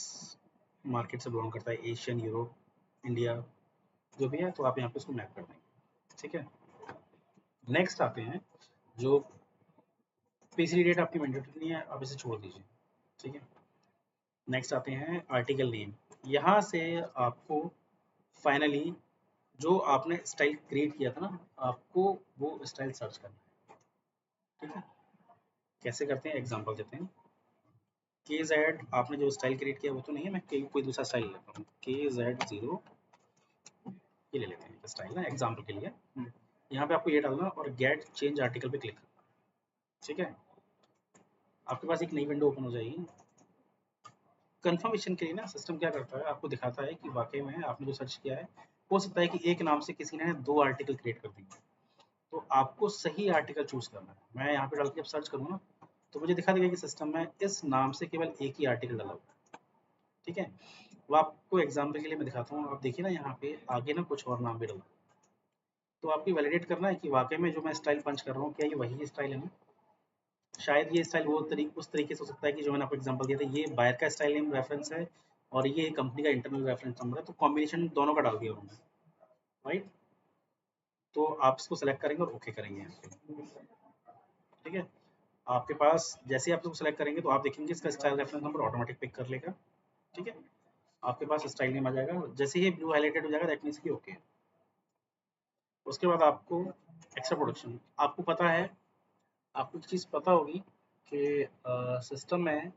मार्केट से बिलोंग करता है, एशियन, यूरोप, इंडिया, जो भी है, तो आप यहाँ पे उसको मैप कर देंगे, ठीक है। नेक्स्ट आते हैं, जो पिछली डेट आपकी मैंडेटरी नहीं है, आप इसे छोड़ दीजिए, ठीक है। नेक्स्ट आते हैं आर्टिकल नेम, यहाँ से आपको फाइनली जो आपने स्टाइल क्रिएट किया था ना, आपको वो स्टाइल सर्च करना है, ठीक है। कैसे करते हैं, एग्जांपल देते हैं। के जेड आपने जो स्टाइल क्रिएट किया वो तो नहीं है, मैं कोई दूसरा स्टाइल लेता हूँ, KZ0 ये ले लेते हैं स्टाइल ना एग्जांपल के लिए। यहाँ पे आपको ये डालना और गेट चेंज आर्टिकल पे क्लिक करना, ठीक है। आपके पास एक नई विंडो ओपन हो जाएगी। कंफर्मेशन के लिए ना सिस्टम क्या करता है, आपको दिखाता है कि वाकई में आपने जो सर्च किया है, हो सकता है कि एक नाम से किसी ने 2 आर्टिकल क्रिएट कर दिए, तो आपको सही आर्टिकल चूज़ करना है। मैं यहाँ पे डाल के जब सर्च करूँगा ना, तो मुझे दिखा देगा कि सिस्टम में इस नाम से केवल एक ही आर्टिकल डाला हुआ है, ठीक है। वो आपको एग्जाम्पल के लिए मैं दिखाता हूँ, आप देखिए ना यहाँ पे आगे ना कुछ और नाम भी डाला, तो आपको वैलिडेट करना है कि वाकई में जो मैं स्टाइल पंच कर रहा हूँ क्या ये वही स्टाइल है ना। शायद ये स्टाइल वो उस तरीके से हो सकता है कि जो मैंने आपको एग्जांपल दिया था, ये बायर का स्टाइल नेम रेफरेंस है और ये कंपनी का इंटरनल रेफरेंस नंबर है, तो कॉम्बिनेशन दोनों का डाल दिया उन्होंने, राइट। तो आप इसको सेलेक्ट करेंगे और ओके करेंगे यहाँ पे, ठीक है। आपके पास जैसे ही आप इसको सेलेक्ट करेंगे तो आप देखेंगे इसका style reference number automatic pick कर लेगा, ठीक है। आपके पास स्टाइल नेम आ जाएगा, जैसे ही ब्लू हाईलाइटेड हो जाएगा दैट मीन्स कि ओके। उसके बाद आपको एक्स्ट्रा प्रोडक्शन, आपको पता है, आपको एक चीज़ पता होगी कि सिस्टम में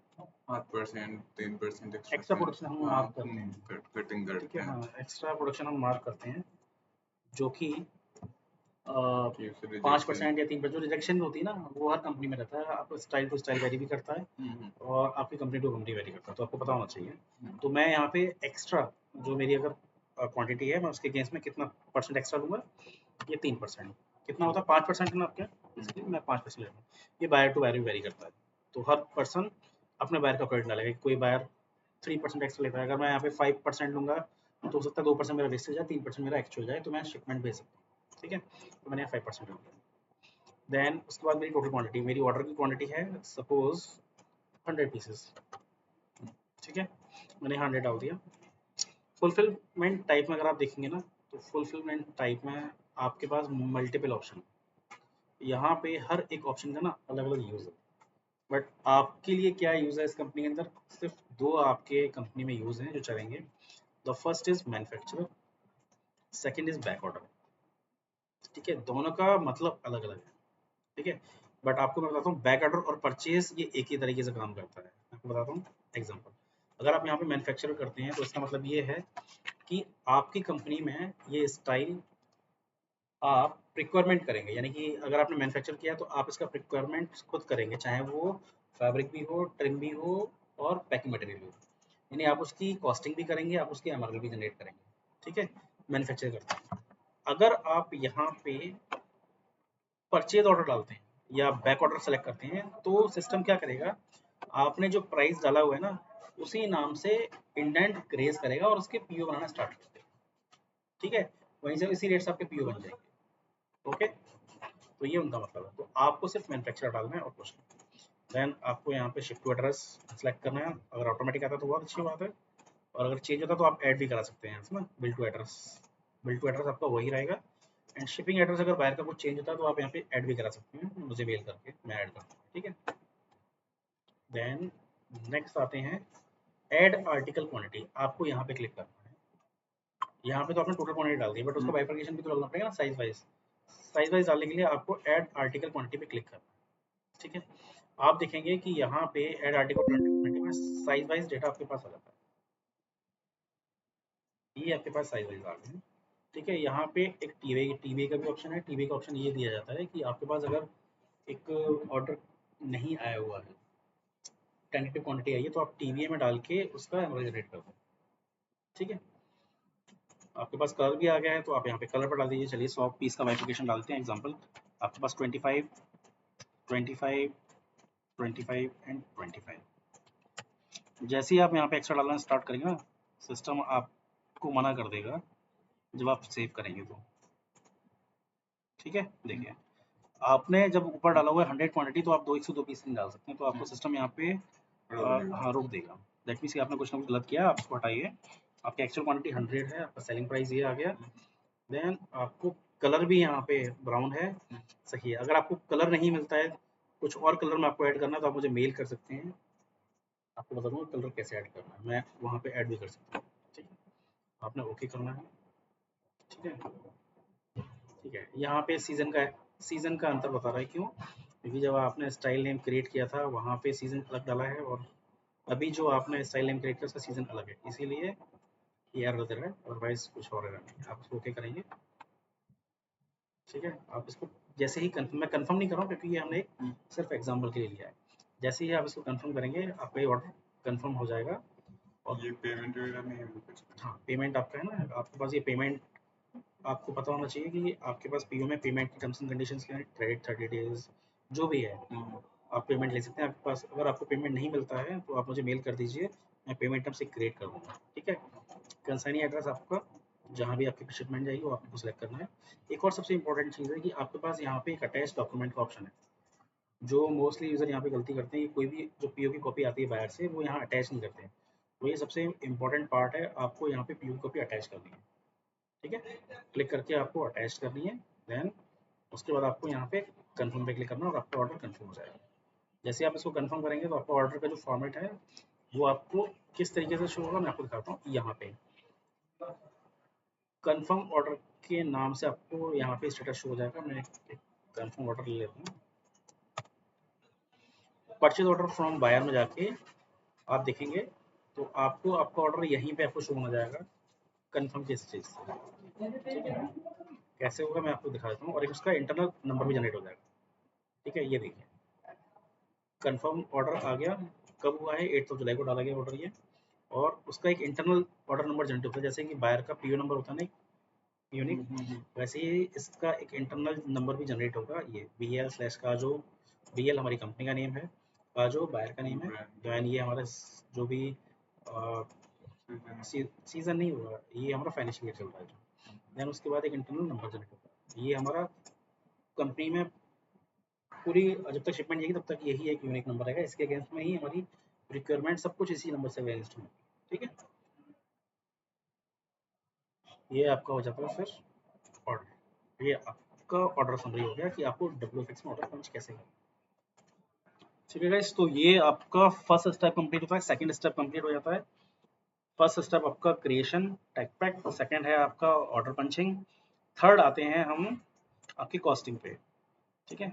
5%, 10% एक्स्ट्रा एक्स्ट्रा प्रोडक्शन हम मार्क करते हैं, कटिंग ठीक है। करते हैं। हाँ, एक्स्ट्रा प्रोडक्शन हम मार्क करते हैं, जो कि कि उससे पाँच रिजेक्शन। परसेंट या 3%, जो रिजेक्शन होती है ना वो हर कंपनी में रहता है, आप स्टाइल टू स्टाइल वेरी भी करता है और आपकी कंपनी टू कंपनी वेरी करता है, तो आपको पता होना चाहिए। तो मैं यहाँ पे एक्स्ट्रा जो मेरी अगर क्वांटिटी है मैं उसके अगेंस्ट में कितना परसेंट एक्स्ट्रा लूँगा, ये 3%, कितना होता है 5% ना आपके, इसलिए मैं 5% लेता हूँ। ये बायर टू बायर भी वेरी करता है, तो हर पर्सन अपने बायर का क्रेडिट डालेगा, कोई बायर 3% एक्स्ट्रा लेता है, अगर मैं यहाँ पे 5% लूँगा तो हो सकता है 2% मेरा वेस्ट हो जाए, 3% मेरा एक्चुअल जाए, तो मैं शिपमेंट भेज सकता हूँ, ठीक है। तो मैंने 5% लिया। देन उसके बाद मेरी टोटल क्वांटिटी, मेरी ऑर्डर की क्वांटिटी है सपोज 100 पीसेस, ठीक है। मैंने 100 डाल दिया। फुलफिलमेंट टाइप में अगर आप देखेंगे ना, तो फुलफिलमेंट टाइप में आपके पास मल्टीपल ऑप्शन, यहाँ पे हर एक ऑप्शन का ना अलग अलग यूज़ है, बट आपके लिए क्या यूज़ है इस कंपनी के अंदर, सिर्फ 2 आपके कंपनी में यूज़ हैं जो चलेंगे। The first is manufacturer, second is back order, ठीक है। दोनों का मतलब अलग अलग है, ठीक है। बट आपको मैं बताता हूँ बैक ऑर्डर और परचेज ये एक ही तरीके से काम करता है। आपको बताता हूँ एग्जांपल, अगर आप यहाँ पे मैन्युफैक्चर करते हैं तो इसका मतलब ये है कि आपकी कंपनी में ये स्टाइल आप प्रिक्वायरमेंट करेंगे, यानी कि अगर आपने मैन्युफैक्चर किया तो आप इसका प्रिक्वायरमेंट खुद करेंगे, चाहे वो फैब्रिक भी हो, ट्रिम भी हो और पैकिंग मटेरियल भी हो, यानी आप उसकी कॉस्टिंग भी करेंगे, आप उसकी एमआरपी भी जनरेट करेंगे, ठीक है। मैन्युफैक्चर करते हैं। अगर आप यहाँ पे परचेज ऑर्डर डालते हैं या बैक ऑर्डर सेलेक्ट करते हैं तो सिस्टम क्या करेगा, आपने जो प्राइस डाला हुआ है ना उसी नाम से इंडेंट रेज करेगा और उसके पीओ बनाना स्टार्ट कर देगा, ठीक है। वहीं से इसी रेट से आपके पीओ बन जाएंगे, ओके। तो ये उनका मतलब है, तो आपको सिर्फ मैन्युफैक्चर डालना है और कुछ नहीं। देन आपको यहाँ पे शिफ्ट टू एड्रेस सेलेक्ट करना है, अगर ऑटोमेटिक आता है तो बहुत अच्छी बात है, और अगर चेंज होता है तो आप ऐड भी करा सकते हैं इसमें bill to address. Bill to address आपका वही रहेगा एंड शिपिंग एड्रेस अगर बायर का कुछ चेंज होता है तो आप यहाँ पे ऐड भी करा सकते हैं, मुझे मेल करके मैं ऐड करता हूँ, ठीक है। देन नेक्स्ट आते हैं ऐड आर्टिकल क्वांटिटी, आपको यहाँ पे क्लिक करना है। यहाँ पे तो आपने टोटल क्वांटिटी डाल दी, बट उसका बाइफर्केशन भी तो डालना पड़ेगा ना, साइज वाइज डालने के लिए आपको ऐड आर्टिकल क्वांटिटी पे क्लिक करना है, ठीक है। आप देखेंगे कि यहाँ पे ऐड आर्टिकल क्वांटिटी में साइज वाइज डेटा आपके पास आ जाता है, ये आपके पास साइज वाइज आ गए हैं, ठीक है। यहाँ पे एक टीवी का भी ऑप्शन है, टीवी का ऑप्शन ये दिया जाता है कि आपके पास अगर एक ऑर्डर नहीं आया हुआ है, टेंटेटिव क्वांटिटी आई है, तो आप टीवी में डाल के उसका एवरेज जनरेट कर दो, ठीक है। आपके पास कलर भी आ गया है तो आप यहाँ पे कलर पर डाल दीजिए। चलिए 100 पीस का बाइफिकेशन डालते हैं एग्जांपल, आपके पास 25, 25, 25 एंड 25। जैसे ही आप यहाँ पे एक्स्ट्रा डालना स्टार्ट करेंगे ना, सिस्टम आपको मना कर देगा जब आप सेव करेंगे तो, ठीक है। देखिए आपने जब ऊपर डाला हुआ है 100 क्वांटिटी, तो आप 102 पीस नहीं डाल सकते, तो आपको सिस्टम यहाँ पे हाँ रोक देगा। दैट मीन्स कि आपने कुछ ना कुछ गलत किया, आप उसको हटाइए। आपकी एक्चुअल क्वांटिटी 100 है, आपका सेलिंग प्राइस ये आ गया। देन आपको कलर भी यहाँ पे ब्राउन है, सही है। अगर आपको कलर नहीं मिलता है, कुछ और कलर में आपको ऐड करना है, तो आप मुझे मेल कर सकते हैं, आपको बता दूंगा कलर कैसे ऐड करना है, मैं वहाँ पे ऐड भी कर सकता हूँ, ठीक है। आपने ओके करना है, ठीक है। ठीक है, यहाँ पे सीज़न का अंतर बता रहा है, क्यों? क्योंकि जब आपने स्टाइल नेम क्रिएट किया था वहाँ पे सीज़न अलग डाला है, और अभी जो आपने स्टाइल नेम क्रिएट किया उसका सीज़न अलग है, इसीलिए ये एरर दे रहा है, अदरवाइज कुछ और एरर नहीं है। आप इसको ओके करेंगे, ठीक है। आप इसको जैसे ही मैं कंफर्म नहीं कर रहा हूँ क्योंकि ये हमने एक सिर्फ एग्जांपल के लिए लिया है। जैसे ही आप इसको कंफर्म करेंगे आपका ये ऑर्डर कंफर्म हो जाएगा। और ये पेमेंट वगैरह नहीं है कुछ? हाँ, पेमेंट आपका है ना, आपके पास ये पेमेंट आपको पता होना चाहिए कि आपके पास पीओ में पेमेंट की टर्म्स एंड कंडीशंस क्या है, क्रेडिट 30 डेज जो भी है, आप पेमेंट ले सकते हैं। आपके पास अगर आपको पेमेंट नहीं मिलता है तो आप मुझे मेल कर दीजिए, मैं पेमेंट टर्म्स क्रिएट कर दूँगा, ठीक है। कंसाइनी एड्रेस आपका जहाँ भी आपकी शिपमेंट जाएगी वो आपको सेलेक्ट करना है। एक और सबसे इंपॉर्टेंट चीज़ है कि आपके पास यहाँ पे एक अटैच डॉक्यूमेंट का ऑप्शन है, जो मोस्टली यूज़र यहाँ पे गलती करते हैं कि कोई भी जो पीओ की कॉपी आती है बाहर से, वो यहाँ अटैच नहीं करते हैं। तो ये सबसे इंपॉर्टेंट पार्ट है, आपको यहाँ पे पीओ कॉपी अटैच करनी है, ठीक है। क्लिक करके आपको अटैच करनी है। देन उसके बाद आपको यहाँ पे कंफर्म पे क्लिक करना है और आपका ऑर्डर कंफर्म हो जाएगा। जैसे आप इसको कंफर्म करेंगे तो आपका ऑर्डर का जो फॉर्मेट है वो आपको किस तरीके से शो होगा, मैं आपको दिखाता हूँ। यहाँ पे कंफर्म ऑर्डर के नाम से आपको यहाँ पे स्टेटस शो हो जाएगा। मैं एक कंफर्म ऑर्डर ले लेता हूँ। परचेज ऑर्डर फ्रॉम बायर में जाके आप देखेंगे तो आपको आपका ऑर्डर यहीं पे आपको शो होना जाएगा कंफर्म के स्टेज से, ठीक है। कैसे होगा मैं आपको दिखा देता हूँ, और एक उसका इंटरनल नंबर भी जनरेट हो जाएगा, ठीक है। ये देखिए कंफर्म ऑर्डर आ गया, कब हुआ है, 8 जुलाई को डाला गया ऑर्डर ये, और उसका एक इंटरनल ऑर्डर नंबर जनरेट होता है, जैसे कि बायर का पीओ नंबर होता है ना यूनिक, वैसे ही इसका एक इंटरनल नंबर भी जनरेट होगा। ये BL/काजो, BL हमारी कंपनी का नेम है, काजो बायर का नेम है। देन ये हमारा जो भी सीजन नहीं हुआ, ये हमारा फाइनेंशियल ईयर चल रहा है। देन उसके बाद एक इंटरनल नंबर जनरेट होगा, ये हमारा कंपनी में पूरी जब तक शिपमेंट जाएगी तब तक यही एक यूनिक नंबर रहेगा, इसके अगेंस्ट में ही हमारी रिक्वायरमेंट सब कुछ इसी नंबर से अगेंस्ट में, ठीक है। ये आपका हो जाता है फिर ऑर्डर, ये आपका ऑर्डर समरी हो गया कि आपको WFX में ऑर्डर पंच कैसे करना, ठीक है गाइस। तो ये आपका फर्स्ट स्टेप कंप्लीट होता है, सेकंड स्टेप कंप्लीट हो जाता है। फर्स्ट स्टेप आपका क्रिएशन टैग पैक, सेकंड है आपका ऑर्डर पंचिंग, थर्ड आते हैं हम आपकी कॉस्टिंग पे, ठीक है।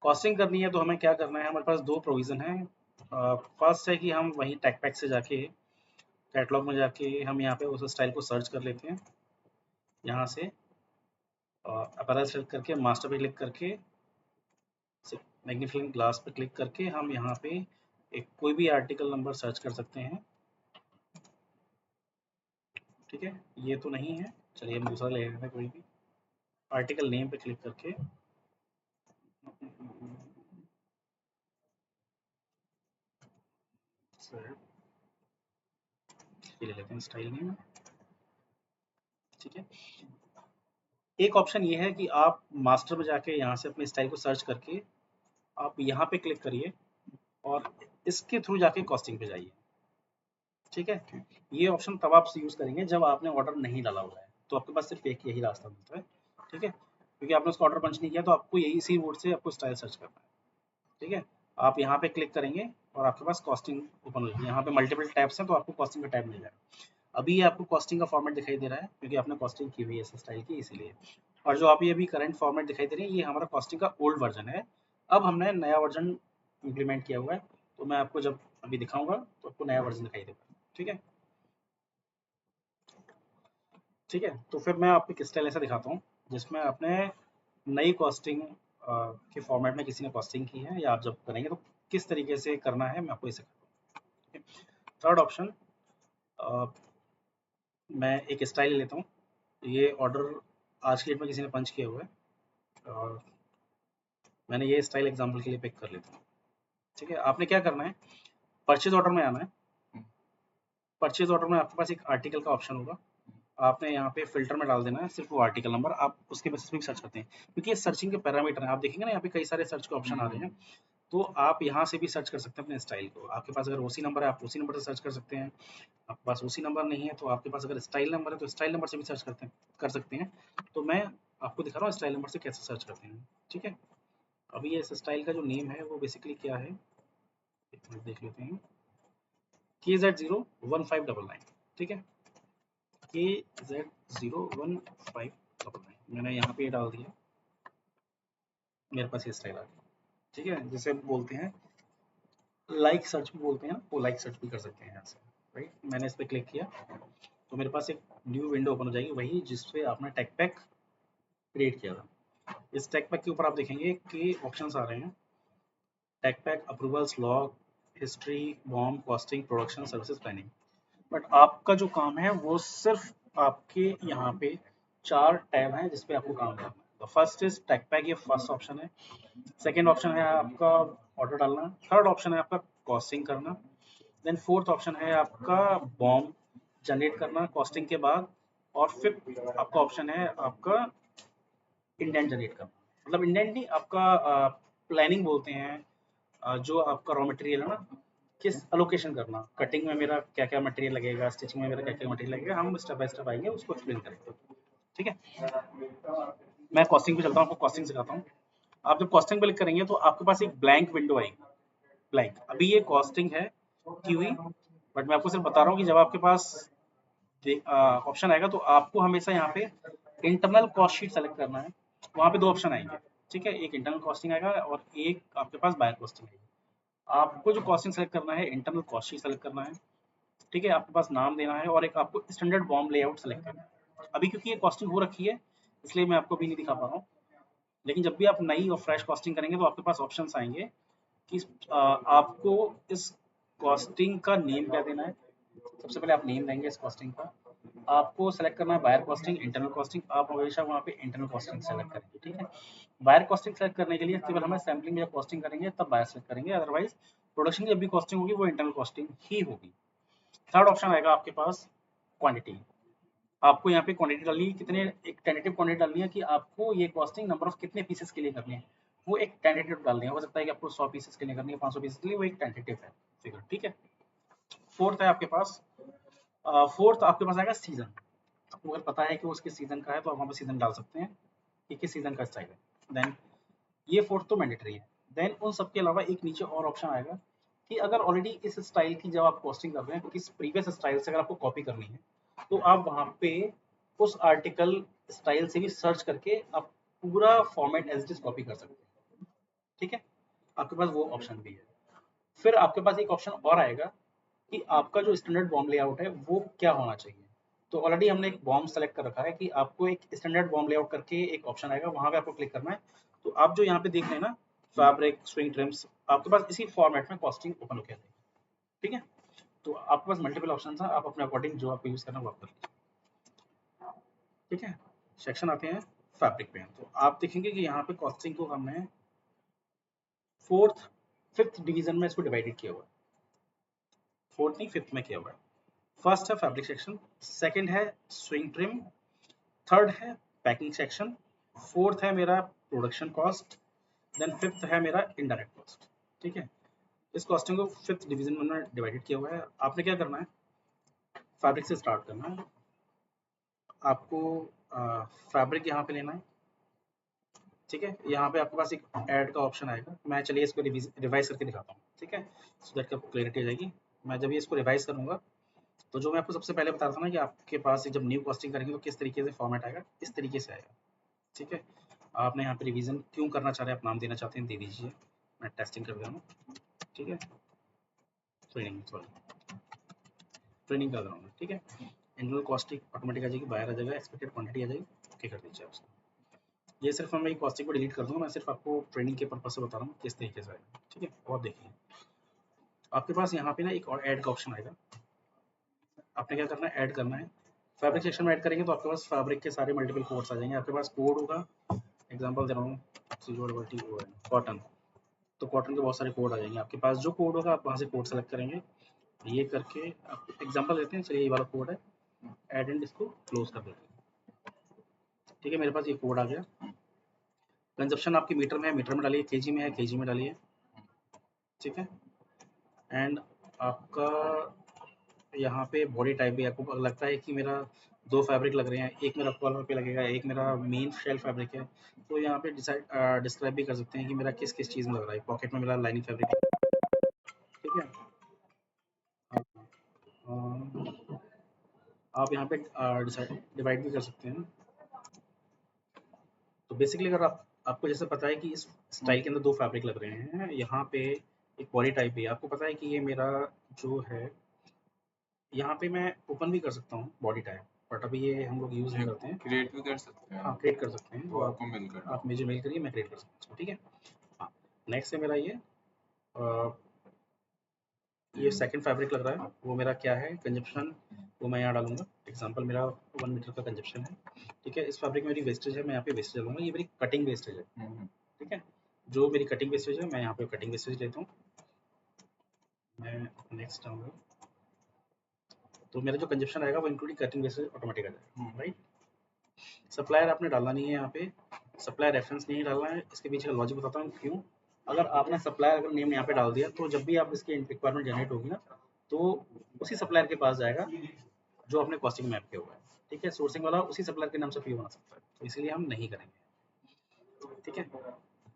कॉस्टिंग करनी है तो हमें क्या करना है, हमारे पास दो प्रोविज़न है। फर्स्ट है कि हम वहीं टैग पैक से जाके कैटलॉग में जाके हम यहाँ पे उस स्टाइल को सर्च कर लेते हैं। यहाँ से अपैरल सेलेक्ट करके मास्टर पे क्लिक करके मैग्नीफाइंग ग्लास पे क्लिक करके हम यहाँ पे एक कोई भी आर्टिकल नंबर सर्च कर सकते हैं, ठीक है। ये तो नहीं है, चलिए हम दूसरा ले लेते हैं, कोई भी आर्टिकल नेम पे क्लिक करके ये ले लेते हैं स्टाइल नेम, ठीक है। एक ऑप्शन ये है कि आप मास्टर में जाके यहाँ से अपने स्टाइल को सर्च करके आप यहाँ पे क्लिक करिए और इसके थ्रू जाके कॉस्टिंग पे जाइए, ठीक है। ये ऑप्शन तब आप यूज़ करेंगे जब आपने ऑर्डर नहीं डाला हुआ है, तो आपके पास सिर्फ एक यही रास्ता मिलता है, ठीक है, क्योंकि आपने उसका ऑर्डर पंच नहीं किया, तो आपको यही इसी रूट से आपको स्टाइल सर्च करना है, ठीक है। आप यहाँ पे क्लिक करेंगे और आपके पास कॉस्टिंग ओपन हो जाएगी। यहाँ पे मल्टीपल टैब्स हैं, तो आपको कॉस्टिंग का टैब मिल जाएगा। अभी आपको कॉस्टिंग का फॉर्मेट दिखाई दे रहा है क्योंकि आपने कॉस्टिंग की हुई है इस स्टाइल की, इसीलिए। और जो आप ये अभी करंट फॉर्मेट दिखाई दे रही है, ये हमारा कॉस्टिंग का ओल्ड वर्जन है। अब हमने नया वर्जन इम्प्लीमेंट किया हुआ है, तो मैं आपको जब अभी दिखाऊंगा तो आपको नया वर्जन दिखाई देगा, ठीक है। ठीक है, तो फिर मैं आपको एक स्टाइल ऐसा दिखाता हूँ जिसमें आपने नई कॉस्टिंग के फॉर्मेट में किसी ने कॉस्टिंग की है, या आप जब करेंगे तो किस तरीके से करना है, मैं आपको इसे करता हूँ। थर्ड ऑप्शन, मैं एक स्टाइल लेता हूँ। ये ऑर्डर आज की डेट में किसी ने पंच किया हुआ है और मैंने ये स्टाइल एग्जांपल के लिए पिक कर लेता हूँ, ठीक है। आपने क्या करना है, परचेज ऑर्डर में आना है। परचेज ऑर्डर में आपके पास एक आर्टिकल का ऑप्शन होगा, आपने यहाँ पे फिल्टर में डाल देना है सिर्फ वो आर्टिकल नंबर, आप उसके बेसिस पे सर्च करते हैं, क्योंकि ये सर्चिंग के पैरामीटर हैं। आप देखेंगे ना यहाँ पे कई सारे सर्च के ऑप्शन आ रहे हैं, तो आप यहाँ से भी सर्च कर सकते हैं अपने स्टाइल को। आपके पास अगर ओसी नंबर है, आप ओसी नंबर से सर्च कर सकते हैं। आपके पास ओसी नंबर नहीं है, तो आपके पास अगर स्टाइल नंबर है, तो स्टाइल नंबर से भी सर्च कर सकते हैं। तो मैं आपको दिखा रहा हूँ स्टाइल नंबर से कैसे सर्च करते हैं, ठीक है। अभी ये इस स्टाइल का जो नेम है वो बेसिकली क्या है, एक मिनट देख लेते हैं। KZ01599, ठीक है, KZ01599 मैंने यहाँ पे डाल दिया, मेरे पास ये स्टाइल आ गया, ठीक है। जिसे बोलते हैं लाइक सर्च भी बोलते हैं, वो लाइक सर्च भी कर सकते हैं यहाँ से, राइट। मैंने इस पर क्लिक किया तो मेरे पास एक न्यू विंडो ओपन हो जाएगी, वही जिसपे आपने टैग पैक क्रिएट किया था। इस टैग पैक के ऊपर आप देखेंगे कि ऑप्शंस आ रहे हैं, tag pack, approvals, log, history, bomb, costing, production, services, planning. But आपका जो काम है वो सिर्फ आपके यहाँ पे 4 टैब हैं जिस पे आपको काम करना है। तो फर्स्ट इज टैग पैक, ये फर्स्ट ऑप्शन है। सेकंड ऑप्शन है आपका ऑर्डर डालना। थर्ड ऑप्शन है आपका कॉस्टिंग करना। देन फोर्थ ऑप्शन है आपका बॉम्ब जनरेट करना कॉस्टिंग के बाद। और फिफ्थ आपका ऑप्शन है आपका इंडेंट जनरेट करना, मतलब इंडेंट नहीं, आपका प्लानिंग बोलते हैं। जो आपका रॉ मटेरियल है ना, किस अलोकेशन करना, कटिंग में मेरा क्या क्या मटेरियल लगेगा, स्टिचिंग में मेरा क्या क्या मटेरियल लगेगा, हम स्टेप बाय स्टेप आएंगे उसको एक्सप्लेन करेंगे, ठीक है। मैं कॉस्टिंग पे चलता हूँ, आपको कॉस्टिंग सिखाता हूँ। आप जब कॉस्टिंग पे क्लिक करेंगे तो आपके पास एक ब्लैंक विंडो आएगी, ब्लैंक। अभी ये कॉस्टिंग है की हुई, बट मैं आपको सिर्फ बता रहा हूँ कि जब आपके पास ऑप्शन आएगा तो आपको हमेशा यहाँ पे इंटरनल कॉस्ट शीट सेलेक्ट करना है। वहाँ पे 2 ऑप्शन आएंगे, ठीक है, एक इंटरनल कॉस्टिंग आएगा और एक आपके पास बायर कॉस्टिंग आएगी। आपको जो कॉस्टिंग सेलेक्ट करना है, इंटरनल कॉस्ट शीट सेलेक्ट करना है, ठीक है, आपके पास नाम देना है और एक आपको स्टैंडर्ड बॉम्ब लेआउट सेलेक्ट करना है। अभी क्योंकि ये कॉस्टिंग हो रखी है इसलिए मैं आपको अभी नहीं दिखा पा रहा हूँ, लेकिन जब भी आप नई और फ्रेश कॉस्टिंग करेंगे तो आपके पास ऑप्शंस आएंगे कि आपको इस कॉस्टिंग का नेम क्या देना है। सबसे पहले आप नेम देंगे इस कॉस्टिंग का। आपको सेलेक्ट करना है बायर कॉस्टिंग, इंटरनल कॉस्टिंग, आप हमेशा वहाँ पे इंटरनल कॉस्टिंग सेलेक्ट करेंगे, ठीक है। बायर कॉस्टिंग सेलेक्ट करने के लिए केवल हमें सैम्पलिंग या कॉस्टिंग करेंगे तब बायर सेलेक्ट करेंगे, अदरवाइज प्रोडक्शन की जब भी कॉस्टिंग होगी वो इंटरनल कॉस्टिंग ही होगी। थर्ड ऑप्शन आएगा आपके पास क्वांटिटी। आपको यहाँ पे क्वांटिटी डालनी है, कितने, एक टेंटेटिव क्वांटिटी डालनी है कि आपको ये कॉस्टिंग नंबर ऑफ कितने पीसेस के लिए करनी है, वो एक टेंटेटिव डालनी है। हो सकता है कि आपको 100 पीसेस के लिए करनी है, 500 पीसेस के लिए, वो एक टेंटेटिव है फिगर, ठीक है। फोर्थ है आपके पास, फोर्थ आपके पास आएगा सीजन। आपको अगर पता है कि वो उसके सीजन का है तो आप वहाँ पे सीजन डाल सकते हैं कि किस सीजन का स्टाइल है। देन ये फोर्थ तो मैंडेटरी है। देन उन सबके अलावा एक नीचे और ऑप्शन आएगा कि अगर ऑलरेडी इस स्टाइल की जब आप कॉस्टिंग कर रहे हैं, किस प्रीवियस स्टाइल से अगर आपको कॉपी करनी है, तो आप वहाँ पे उस आर्टिकल स्टाइल से भी सर्च करके आप पूरा format as it is copy कर सकते हैं, ठीक है। आपके पास वो ऑप्शन भी है। फिर आपके पास एक ऑप्शन और आएगा कि आपका जो स्टैंडर्ड बॉम्ब लेआउट है वो क्या होना चाहिए। तो ऑलरेडी हमने एक बॉम्ब सेलेक्ट कर रखा है कि आपको एक स्टैंडर्ड बॉम्ब लेआउट करके एक ऑप्शन आएगा, वहां पे आपको क्लिक करना है। तो आप जो यहाँ पे देख रहे हैं ना, फैब्रिक, स्विंग ट्रिम्स, आपके पास इसी फॉर्मेट में कॉस्टिंग ओपन होकर आएगी, ठीक है। तो आपके पास मल्टीपल ऑप्शन है, आप अपने अकॉर्डिंग जो आपको यूज करना है वो आप कर लीजिए, ठीक है। सेक्शन आते हैं फैब्रिक पे, तो आप देखेंगे कि यहाँ पे कॉस्टिंग को हमने फोर्थ फिफ्थ डिवीजन में इसको डिवाइडेड किया हुआ है। फोर्थ नहीं, फिफ्थ में किया हुआ है। फर्स्ट है फैब्रिक सेक्शन, सेकंड है स्विंग ट्रिम, थर्ड है पैकिंग सेक्शन, फोर्थ है मेरा प्रोडक्शन कॉस्ट, देन फिफ्थ है मेरा इनडायरेक्ट कॉस्ट, ठीक है। इस कॉस्टिंग को फिफ्थ डिवीजन में डिवाइडेड किया हुआ है। आपने क्या करना है, फैब्रिक से स्टार्ट करना है। आपको फैब्रिक यहाँ पे लेना है, ठीक है। यहाँ पे आपके पास एक ऐड का ऑप्शन आएगा, मैं चलिए इसको रिवाइज करके दिखाता हूँ, ठीक है, सो दैट आपको क्लैरिटी आ जाएगी। मैं जब ये इसको रिवाइज करूँगा तो जो मैं आपको सबसे पहले बता रहा था ना कि आपके पास जब न्यू कॉस्टिंग करेंगे तो किस तरीके से फॉर्मेट आएगा, इस तरीके से आएगा, ठीक है। आपने यहाँ पे रिवीजन क्यों करना चाह रहे हैं, आप नाम देना चाहते हैं दे दीजिए, मैं टेस्टिंग कर रहा हूँ, ठीक है, ट्रेनिंग कर रहा हूँ, ठीक है। एनुअल कॉस्टिंग ऑटोमेटिक आ जाएगी, बाहर आ जाएगा, एक्सपेक्टेड क्वांटिटी आ जाएगी, ओके कर दीजिए आप। ये सिर्फ मैं कॉस्टिंग को डिलीट कर दूँगा, मैं सिर्फ आपको ट्रेनिंग के पर्पज से बता रहा हूँ किस तरीके से आएगा, ठीक है। और देखिए आपके पास यहाँ पे ना एक और ऐड का ऑप्शन आएगा, आपने क्या करना है, ऐड करना है। फैब्रिक सेक्शन में ऐड करेंगे तो आपके पास फैब्रिक के सारे मल्टीपल कोड्स आ जाएंगे, आपके पास कोड होगा, एग्जांपल दे रहा हूँ, कॉटन, तो कॉटन के बहुत सारे कोड आ जाएंगे आपके पास, जो कोड होगा आप वहाँ से कोड सेलेक्ट करेंगे, ये करके आप एग्जांपल देते हैं, चलिए ये वाला कोड है, ऐड एंड इसको क्लोज कर देते हैं, ठीक है। मेरे पास ये कोड आ गया, कंजप्शन आपकी मीटर में है, मीटर में डालिए, केजी में है, केजी में डालिए, ठीक है। एंड आपका यहाँ पे बॉडी टाइप भी आपको लगता है कि मेरा 2 फैब्रिक लग रहे हैं, एक मेरा कॉलर पे लगेगा, एक मेरा मेन शेल फैब्रिक है, तो यहाँ पे डिस्क्राइब भी कर सकते हैं कि मेरा किस किस चीज़ में लग रहा है, पॉकेट में मेरा लाइनिंग फैब्रिक है, ठीक है। आप यहाँ पे डिवाइड भी कर सकते हैं। तो बेसिकली अगर आपको जैसे पता है कि इस स्टाइल के अंदर 2 फैब्रिक लग रहे हैं, यहाँ पे एक बॉडी टाइप भी है, आपको पता है कि ये मेरा जो है, यहाँ पे मैं ओपन भी कर सकता हूँ बॉडी टाइप, बट अभी ये हम लोग यूज़ नहीं करते हैं। क्रिएट भी कर सकते हैं। हाँ, क्रिएट कर सकते हैं, तो आपको मेल कर आप मुझे मेल करिए, मैं क्रिएट कर सकता हूँ, ठीक है। हाँ, नेक्स्ट है मेरा ये सेकंड फैब्रिक लग रहा है, वो मेरा क्या है, कंजप्शन, वो मैं यहाँ डालूंगा, एग्जांपल मेरा 1 मीटर का कंजप्शन है, ठीक है। इस फैब्रिक में मेरी वेस्टेज है, मैं यहाँ पे वेस्टेज डालूंगा, ये मेरी कटिंग वेस्टेज है, ठीक है। जो मेरी कटिंग वेस्टेज है मैं यहाँ पे कटिंग वेस्टेज लेता हूँ, मैं नेक्स्ट आऊँगा, तो मेरा जो कंजप्शन आएगा वो इंक्लूडिंग कटिंग वेस्टेज ऑटोमेटिक आ जाएगा, राइट। सप्लायर आपने डालना नहीं है यहाँ पे, सप्लायर रेफरेंस नहीं डालना है, इसके पीछे का लॉजिक बताता हूँ क्यों। अगर आपने सप्लायर अगर नेम यहाँ पे डाल दिया तो जब भी आप इसकी रिक्वायरमेंट जनरेट होगी ना, तो उसी सप्लायर के पास जाएगा जो आपने कॉस्टिंग मैप किया हुआ है, ठीक है। सोर्सिंग वाला उसी सप्लायर के नाम से पीओ बना सकता है, तो इसलिए हम नहीं करेंगे, ठीक है।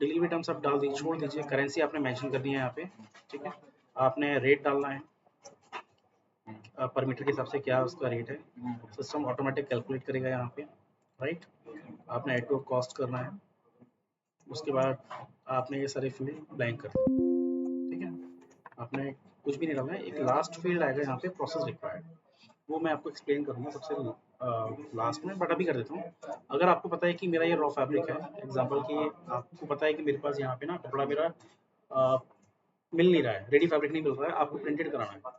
डिलीवरी टर्म्स आप डाल दीजिए, छोड़ दीजिए, करेंसी आपने मेंशन करनी है यहाँ पे, ठीक है। आपने रेट डालना है, पर मीटर के हिसाब से क्या उसका रेट है, सिस्टम ऑटोमेटिक कैलकुलेट करेगा यहाँ पे, राइट। आपने एड टू कॉस्ट करना है, उसके बाद आपने ये सारे फील्ड ब्लैंक कर दिए, ठीक है। आपने कुछ भी नहीं डालना है, एक लास्ट फील्ड आएगा यहाँ पे प्रोसेस रिक्वायर्ड, वो मैं आपको एक्सप्लेन करूँगा सबसे लास्ट में, बट अभी कर देता हूँ। अगर आपको पता है कि मेरा ये रॉ फैब्रिक है, एग्जांपल कि आपको पता है कि मेरे पास यहाँ पे ना कपड़ा मेरा मिल नहीं रहा है, रेडी फैब्रिक नहीं मिल रहा है, आपको प्रिंटेड कराना है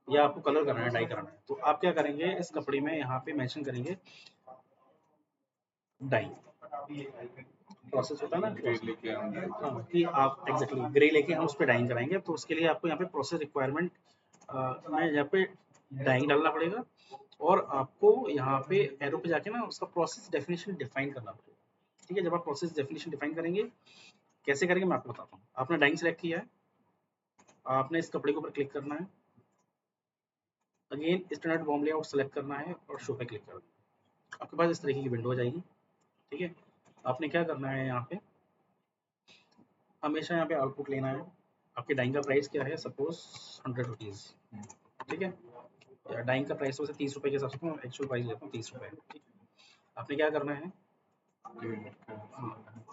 या आपको कलर कराना है, डाई कराना है, तो आप क्या करेंगे, इस कपड़े में यहाँ पे मेंशन करेंगे डाई, प्रोसेस होता है ना, हाँ, कि आप एग्जैक्टली ग्रे लेके हम उस पर डाइंग कराएंगे, तो उसके लिए आपको यहाँ पे प्रोसेस रिक्वायरमेंट में यहाँ पे डाइंग डालना पड़ेगा, और आपको यहाँ पे एरो पे जाके ना उसका प्रोसेस डेफिनेशन डिफाइन करना पड़ेगा, ठीक है। जब आप प्रोसेस डेफिनेशन डिफाइन करेंगे, कैसे करेंगे मैं आपको बताता हूँ। आपने डाइंग सेलेक्ट किया है, आपने इस कपड़े के ऊपर क्लिक करना है, again standard bomb layout select करना है और शो पे क्लिक करना है, आपके पास इस तरीके की विंडो आ जाएगी, ठीक है। आपने क्या करना है, यहाँ पे हमेशा यहाँ पे आउटपुट लेना है, आपके डाइंग का प्राइस क्या है, सपोज 100 रुपीज़, ठीक है। डाइंग का प्राइस वैसे 30 रुपये के हिसाब से, मैं एक्चुअल प्राइस लेता हूँ 30 रुपये, ठीक है। आपने क्या करना है,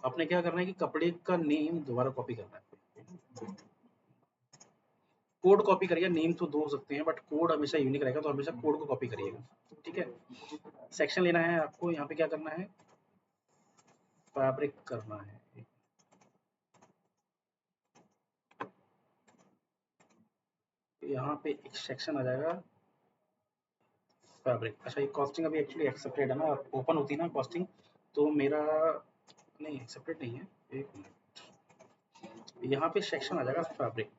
आपने क्या करना है कि कपड़े का नेम दोबारा कॉपी करना है, कोड कॉपी करिएगा, नेम तो दो हो सकते हैं बट कोड हमेशा यूनिक रहेगा, तो हमेशा कोड को कॉपी करिएगा, ठीक है। सेक्शन लेना है आपको, यहाँ पे क्या करना है, फैब्रिक करना है, यहाँ पे एक सेक्शन आ जाएगा फैब्रिक। अच्छा, ये कॉस्टिंग अभी एक्चुअली एक्सेप्टेड है ना, ओपन होती है ना कॉस्टिंग, तो मेरा नहीं एक्सेप्टेड नहीं है, एक मिनट, यहाँ पे सेक्शन आ जाएगा फैब्रिक,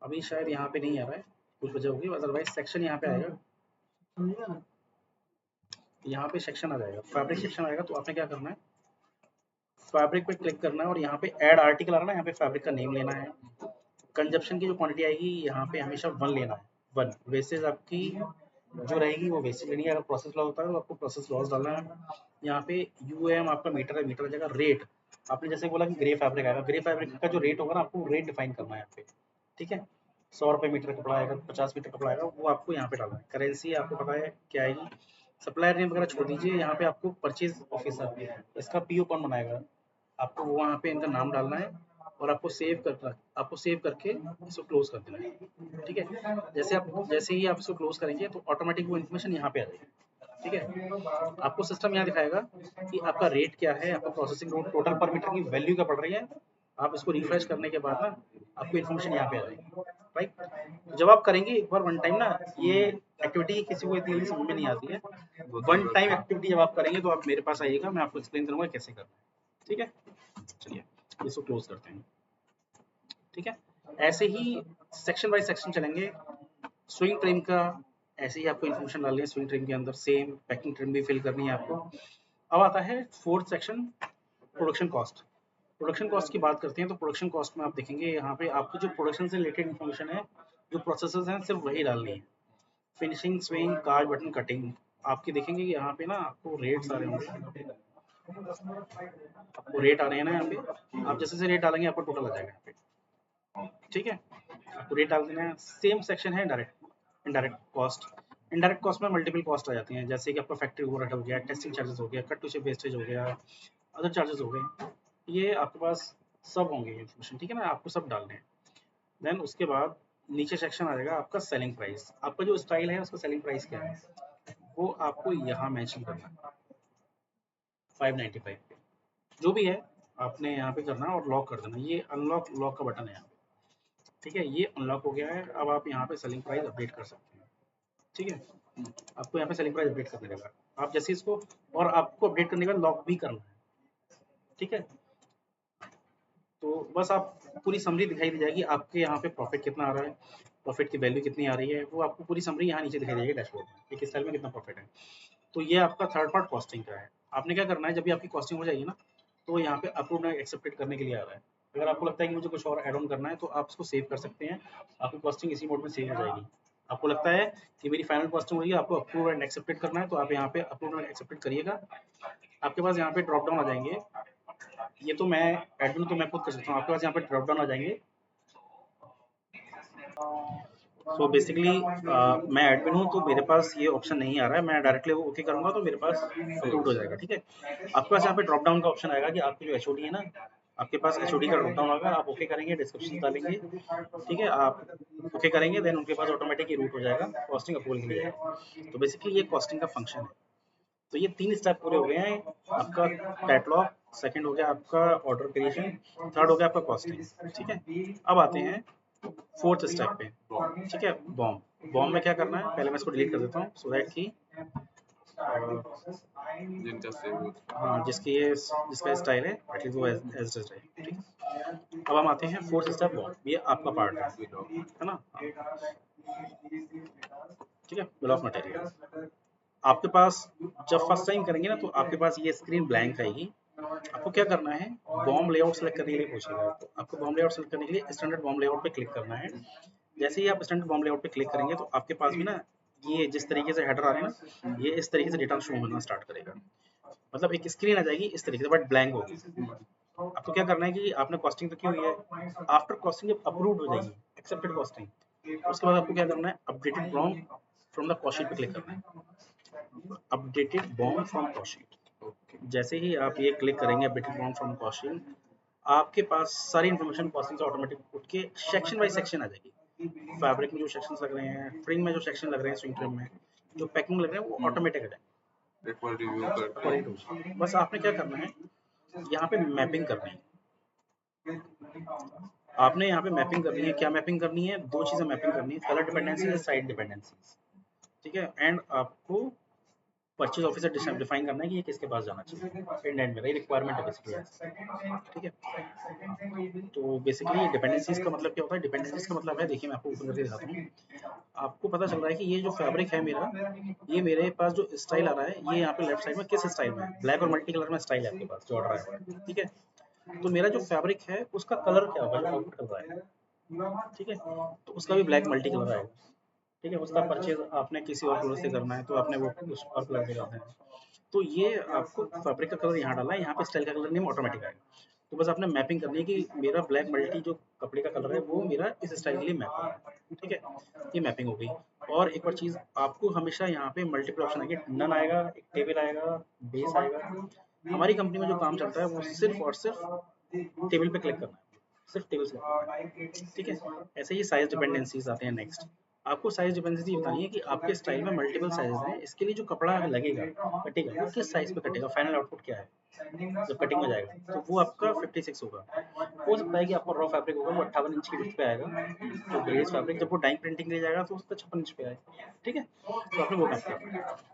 अभी शायद यहाँ पे नहीं आ रहा है, कुछ वजह होगी, अदरवाइज सेक्शन यहाँ पे आएगा, यहाँ पे सेक्शन आ जाएगा, फैब्रिक सेक्शन आएगा, तो आपने क्या करना है, फैब्रिक पे क्लिक करना है और यहाँ पे ऐड आर्टिकल आ रहा है ना, यहाँ पे फैब्रिक का नेम लेना है, कंजप्शन की जो क्वांटिटी आएगी यहाँ पे हमेशा 1 लेना है, 1 वेस्टेज आपकी जो रहेगी वो वेस्टेज लेनी है। अगर प्रोसेस लॉस होता है तो आपको प्रोसेस लॉस डालना है। यहाँ पे यूएम आपका मीटर है, मीटर आ जाएगा। रेट आपने जैसे बोला कि ग्रे फैब्रिक आएगा, ग्रे फैब्रिक का जो रेट होगा ना आपको रेट डिफाइन करना है यहाँ पे, ठीक है। 100 रुपये मीटर कपड़ा आएगा, 50 मीटर कपड़ा आएगा, वो आपको यहाँ पे डालना है। करेंसी आपको पता है क्या आएगी, सप्लायर नेम वगैरह छोड़ दीजिए, यहाँ पे आपको परचेज ऑफिसर इसका पीओ कौन बनाएगा, आपको वहाँ पे इनका नाम डालना है और आपको सेव करके इसको क्लोज कर देना है, ठीक है। जैसे ही आप इसको क्लोज करेंगे तो ऑटोमेटिक वो इन्फॉर्मेशन यहाँ पे आ जाएगी, ठीक है। आपको सिस्टम यहाँ दिखाएगा कि आपका रेट क्या है, आपका प्रोसेसिंग टोटल पर मीटर की वैल्यू क्या पड़ रही है। आप इसको रिफ्रेश करने के बाद ना आपको इन्फॉर्मेशन यहाँ पे आ जाएगी, राइट। जब आप करेंगे एक बार वन टाइम ना, ये एक्टिविटी किसी को इतनी समझ में नहीं आती है। वन टाइम एक्टिविटी जब आप करेंगे तो आप मेरे पास आइएगा, मैं आपको एक्सप्लेन करूंगा कैसे करना है, ठीक है। चलिए इसको क्लोज करते हैं, ठीक है। ऐसे ही सेक्शन बाय सेक्शन चलेंगे। स्विंग ट्रिम का ऐसे ही आपको इन्फॉर्मेशन डालनी है, स्विंग ट्रिम के अंदर सेम पैकिंग ट्रिम भी फिल करनी है आपको। अब आता है fourth section, production cost. Production cost की बात करते हैं तो प्रोडक्शन कॉस्ट में आप देखेंगे यहाँ पे आपको जो प्रोडक्शन से रिलेटेड इन्फॉर्मेशन है, जो प्रोसेसेस हैं, सिर्फ वही डालनी है। Finishing, swing, card, button, cutting आपके देखेंगे कि यहाँ पे ना आपको रेट्स आ रहे होंगे, आपको रेट आ रहे हैं ना यहाँ पे। आप जैसे रेट डालेंगे आपको टोटल आ जाएगा यहाँ पे, ठीक है। आपको रेट डाल देना है। सेम सेक्शन है इनडायरेक्ट कॉस्ट। इनडायरेक्ट कॉस्ट में मल्टीपल कॉस्ट आ जाती हैं, जैसे कि आपका फैक्ट्री ओवरहेड हो गया, टेस्टिंग चार्जेस हो गया, कट टू शिप वेस्टेज हो गया, अदर चार्जेस हो गए, ये आपके पास सब होंगे इन्फॉर्मेशन, ठीक है ना। आपको सब डालने हैं। देन उसके बाद नीचे सेक्शन आ जाएगा आपका सेलिंग प्राइस। आपका जो स्टाइल है उसका सेलिंग प्राइस क्या है वो आपको यहाँ मेंशन करना है, 595 जो भी है आपने यहाँ पे करना है और लॉक कर देना। ये अनलॉक लॉक का बटन है यहाँ पे, ठीक है। ये अनलॉक हो गया है। अब आप यहाँ पे सेलिंग प्राइस अपडेट कर सकते हैं, ठीक है। आपको यहाँ पे सेलिंग प्राइस अपडेट करने देगा। आप जैसे इसको, और आपको अपडेट करने के बाद लॉक भी करना है, ठीक है। तो बस आप पूरी समरी दिखाई दी जाएगी, आपके यहाँ पे प्रॉफिट कितना आ रहा है, प्रॉफिट की वैल्यू कितनी आ रही है, वो आपको पूरी समरी यहाँ नीचे दिखाई देगी डैशबोर्ड में, एक स्टाइल में कितना प्रॉफिट है। तो ये आपका थर्ड पार्ट कॉस्टिंग का है। आपने क्या करना है, जब भी आपकी कॉस्टिंग हो जाएगी ना, तो यहाँ पे अप्रूव एक्सेप्टेड करने के लिए आ रहा है। अगर आपको लगता है कि मुझे कुछ और ऐड ऑन करना है तो आप इसको सेव कर सकते हैं, आपकी कॉस्टिंग इसी मोड में सेव हो जाएगी। आपको लगता है कि मेरी फाइनल कॉस्टिंग हो रही है, आपको अप्रूव एंड एक्सेप्टेड करना है, तो आप यहाँ पे अप्रूव एंड एक्सेप्टेड करिएगा। आपके पास यहाँ पे ड्रॉप डाउन आ जाएंगे। ये तो मैं एडमिन तो मैं खुद कर सकता हूँ, आपके पास यहाँ पे ड्रॉप डाउन आ जाएंगे। सो बेसिकली मैं एडमिन हूँ तो मेरे पास ये ऑप्शन नहीं आ रहा है, मैं डायरेक्टली वो ओके करूँगा तो मेरे पास अप्रूव्ड हो जाएगा, ठीक है। आपके पास यहाँ पे ड्रॉप डाउन का ऑप्शन आएगा कि आपकी जो एचओडी है ना, आपके पास एचओडी का ड्रॉप डाउन होगा, आप ओके करेंगे, डिस्क्रिप्शन डालेंगे, ठीक है। आप ओके करेंगे, देन उनके पास ऑटोमेटिक ही रूट हो जाएगा, कॉस्टिंग अप्रूवल के लिए जाएगा। तो बेसिकली ये कॉस्टिंग का फंक्शन है। तो ये 3 स्टेप पूरे हो गए हैं। आपका कैटलॉग, सेकंड हो गया आपका ऑर्डर क्रिएशन, थर्ड हो गया आपका कॉस्टिंग, ठीक है। अब आते हैं फोर्थ स्टेप पे, ठीक है। बॉम्ब बॉम्ब में क्या करना है, पहले मैं इसको डिलीट कर देता हूँ सो दैट कि जिनका सेव हो। हाँ जिसका स्टाइल है एटलीस्ट वो एज रहे, ठीक है। अब हम आते हैं फोर्थ स्टेप बॉम्ब, ये आपका पार्ट है ना, ठीक है। बिल ऑफ मटेरियल आपके पास जब फर्स्ट टाइम करेंगे ना तो आपके पास ये स्क्रीन ब्लैंक आएगी। आपको क्या करना है, बॉम्ब लेआउट सेलेक्ट करने के लिए पूछेगा, तो आपको बॉम्ब लेआउट सेलेक्ट करने के लिए स्टैंडर्ड बॉम्ब लेआउट पे क्लिक करना है। जैसे ही आप स्टैंडर्ड बॉम्ब लेआउट पे क्लिक करेंगे तो आपके पास भी ना ये जिस तरीके से हेडर आ रहे हैं ना, ये इस तरीके से डेटा शो होना स्टार्ट करेगा। मतलब एक स्क्रीन आ जाएगी इस तरीके से, बट ब्लैंक होगी। आपको क्या करना है कि आपने कॉस्टिंग तो की हुई है, आफ्टर कॉस्टिंग जब अप्रूव्ड हो जाएगी, एक्सेप्टेड कॉस्टिंग, उसके बाद आपको क्या करना है, updated bomb from the cost sheet पे क्लिक करना है, updated bomb from cost sheet. जैसे ही आप ये क्लिक करेंगे updated bomb from cost sheet, आपके पास सारी इन्फॉर्मेशन कॉस्टिंग से ऑटोमेटिक उठ के सेक्शन बाय सेक्शन आ जाएगी। फैब्रिक में जो सेक्शंस लग रहे हैं, फ्रिंग में जो सेक्शन लग रहे हैं, स्विंग ट्रिम में जो पैकिंग लग रहे हैं वो ऑटोमेटिक है। एक बार रिव्यू करते अकॉर्डिंग टू बस आपने क्या करना है, यहाँ पे मैपिंग करनी है। आपने यहाँ पे मैपिंग करनी है। क्या मैपिंग करनी है, दो चीजें मैपिंग करनी है, कलर डिपेंडेंसी और साइड डिपेंडेंसी, ठीक है। एंड आपको परचेज ऑफिसर डिफाइन करना है कि ये किसके पास जाना चाहिए, इंडेंट में रिक्वायरमेंट है बेसिकली, ठीक है। तो बेसिकली डिपेंडेंसीज का मतलब क्या होता है, डिपेंडेंसीज का मतलब है, देखिए मैं आपको ओपन करके दिखाता हूँ। आपको पता चल रहा है कि ये जो फैब्रिक है मेरा, ये मेरे पास जो स्टाइल आ रहा है, ये यहाँ पे लेफ्ट साइड में किस स्टाइल में है, ब्लैक और मल्टी कलर में स्टाइल है आपके पास जो ऑर्डर आया हुआ है, ठीक है। तो मेरा जो फैब्रिक है उसका कलर क्या होगा जो आउटपुट कर रहा है, ठीक है, तो उसका भी ब्लैक मल्टी कलर आएगा। ठीक है, उसका परचेज आपने किसी और कलर से करना है तो आपने वो उस और कलर से करना है। तो ये आपको फैब्रिक का कलर यहाँ डालना है, यहाँ पे स्टाइल का कलर नेम ऑटोमेटिक आएगा। तो बस आपने मैपिंग करनी है कि मेरा ब्लैक मल्टी जो कपड़े का कलर है वो मेरा इस स्टाइल के लिए मैप हो रहा है। ठीक है, ये मैपिंग हो गई। और एक और चीज़, आपको हमेशा यहाँ पे मल्टीपल ऑप्शन आएंगे, नन आएगा, एक टेबल आएगा, बेस आएगा। हमारी कंपनी में जो काम चलता है वो सिर्फ और सिर्फ टेबल पे क्लिक करना है, सिर्फ टेबल से करना है। ठीक है, ऐसे ही साइज डिपेंडेंसीज आते हैं नेक्स्ट। आपको साइज डिपेंडेंसी बतानी है कि आपके स्टाइल में मल्टीपल साइज हैं, इसके लिए जो कपड़ा लगेगा कटेगा वो किस साइज पे कटेगा, फाइनल आउटपुट क्या है जब कटिंग में जाएगा, तो वो आपका 56 होगा। हो सकता है कि आपका रॉ फैब्रिक होगा वो 58 इंच की विड्थ पे आएगा, तो ग्रेस फैब्रिक जब वो डाइंग प्रिंटिंग के लिए जाएगा तो उसका 56 इंच पे आएगा। ठीक है, तो आपने वो मैप करना है।